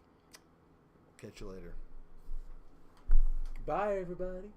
Catch you later. Bye, everybody.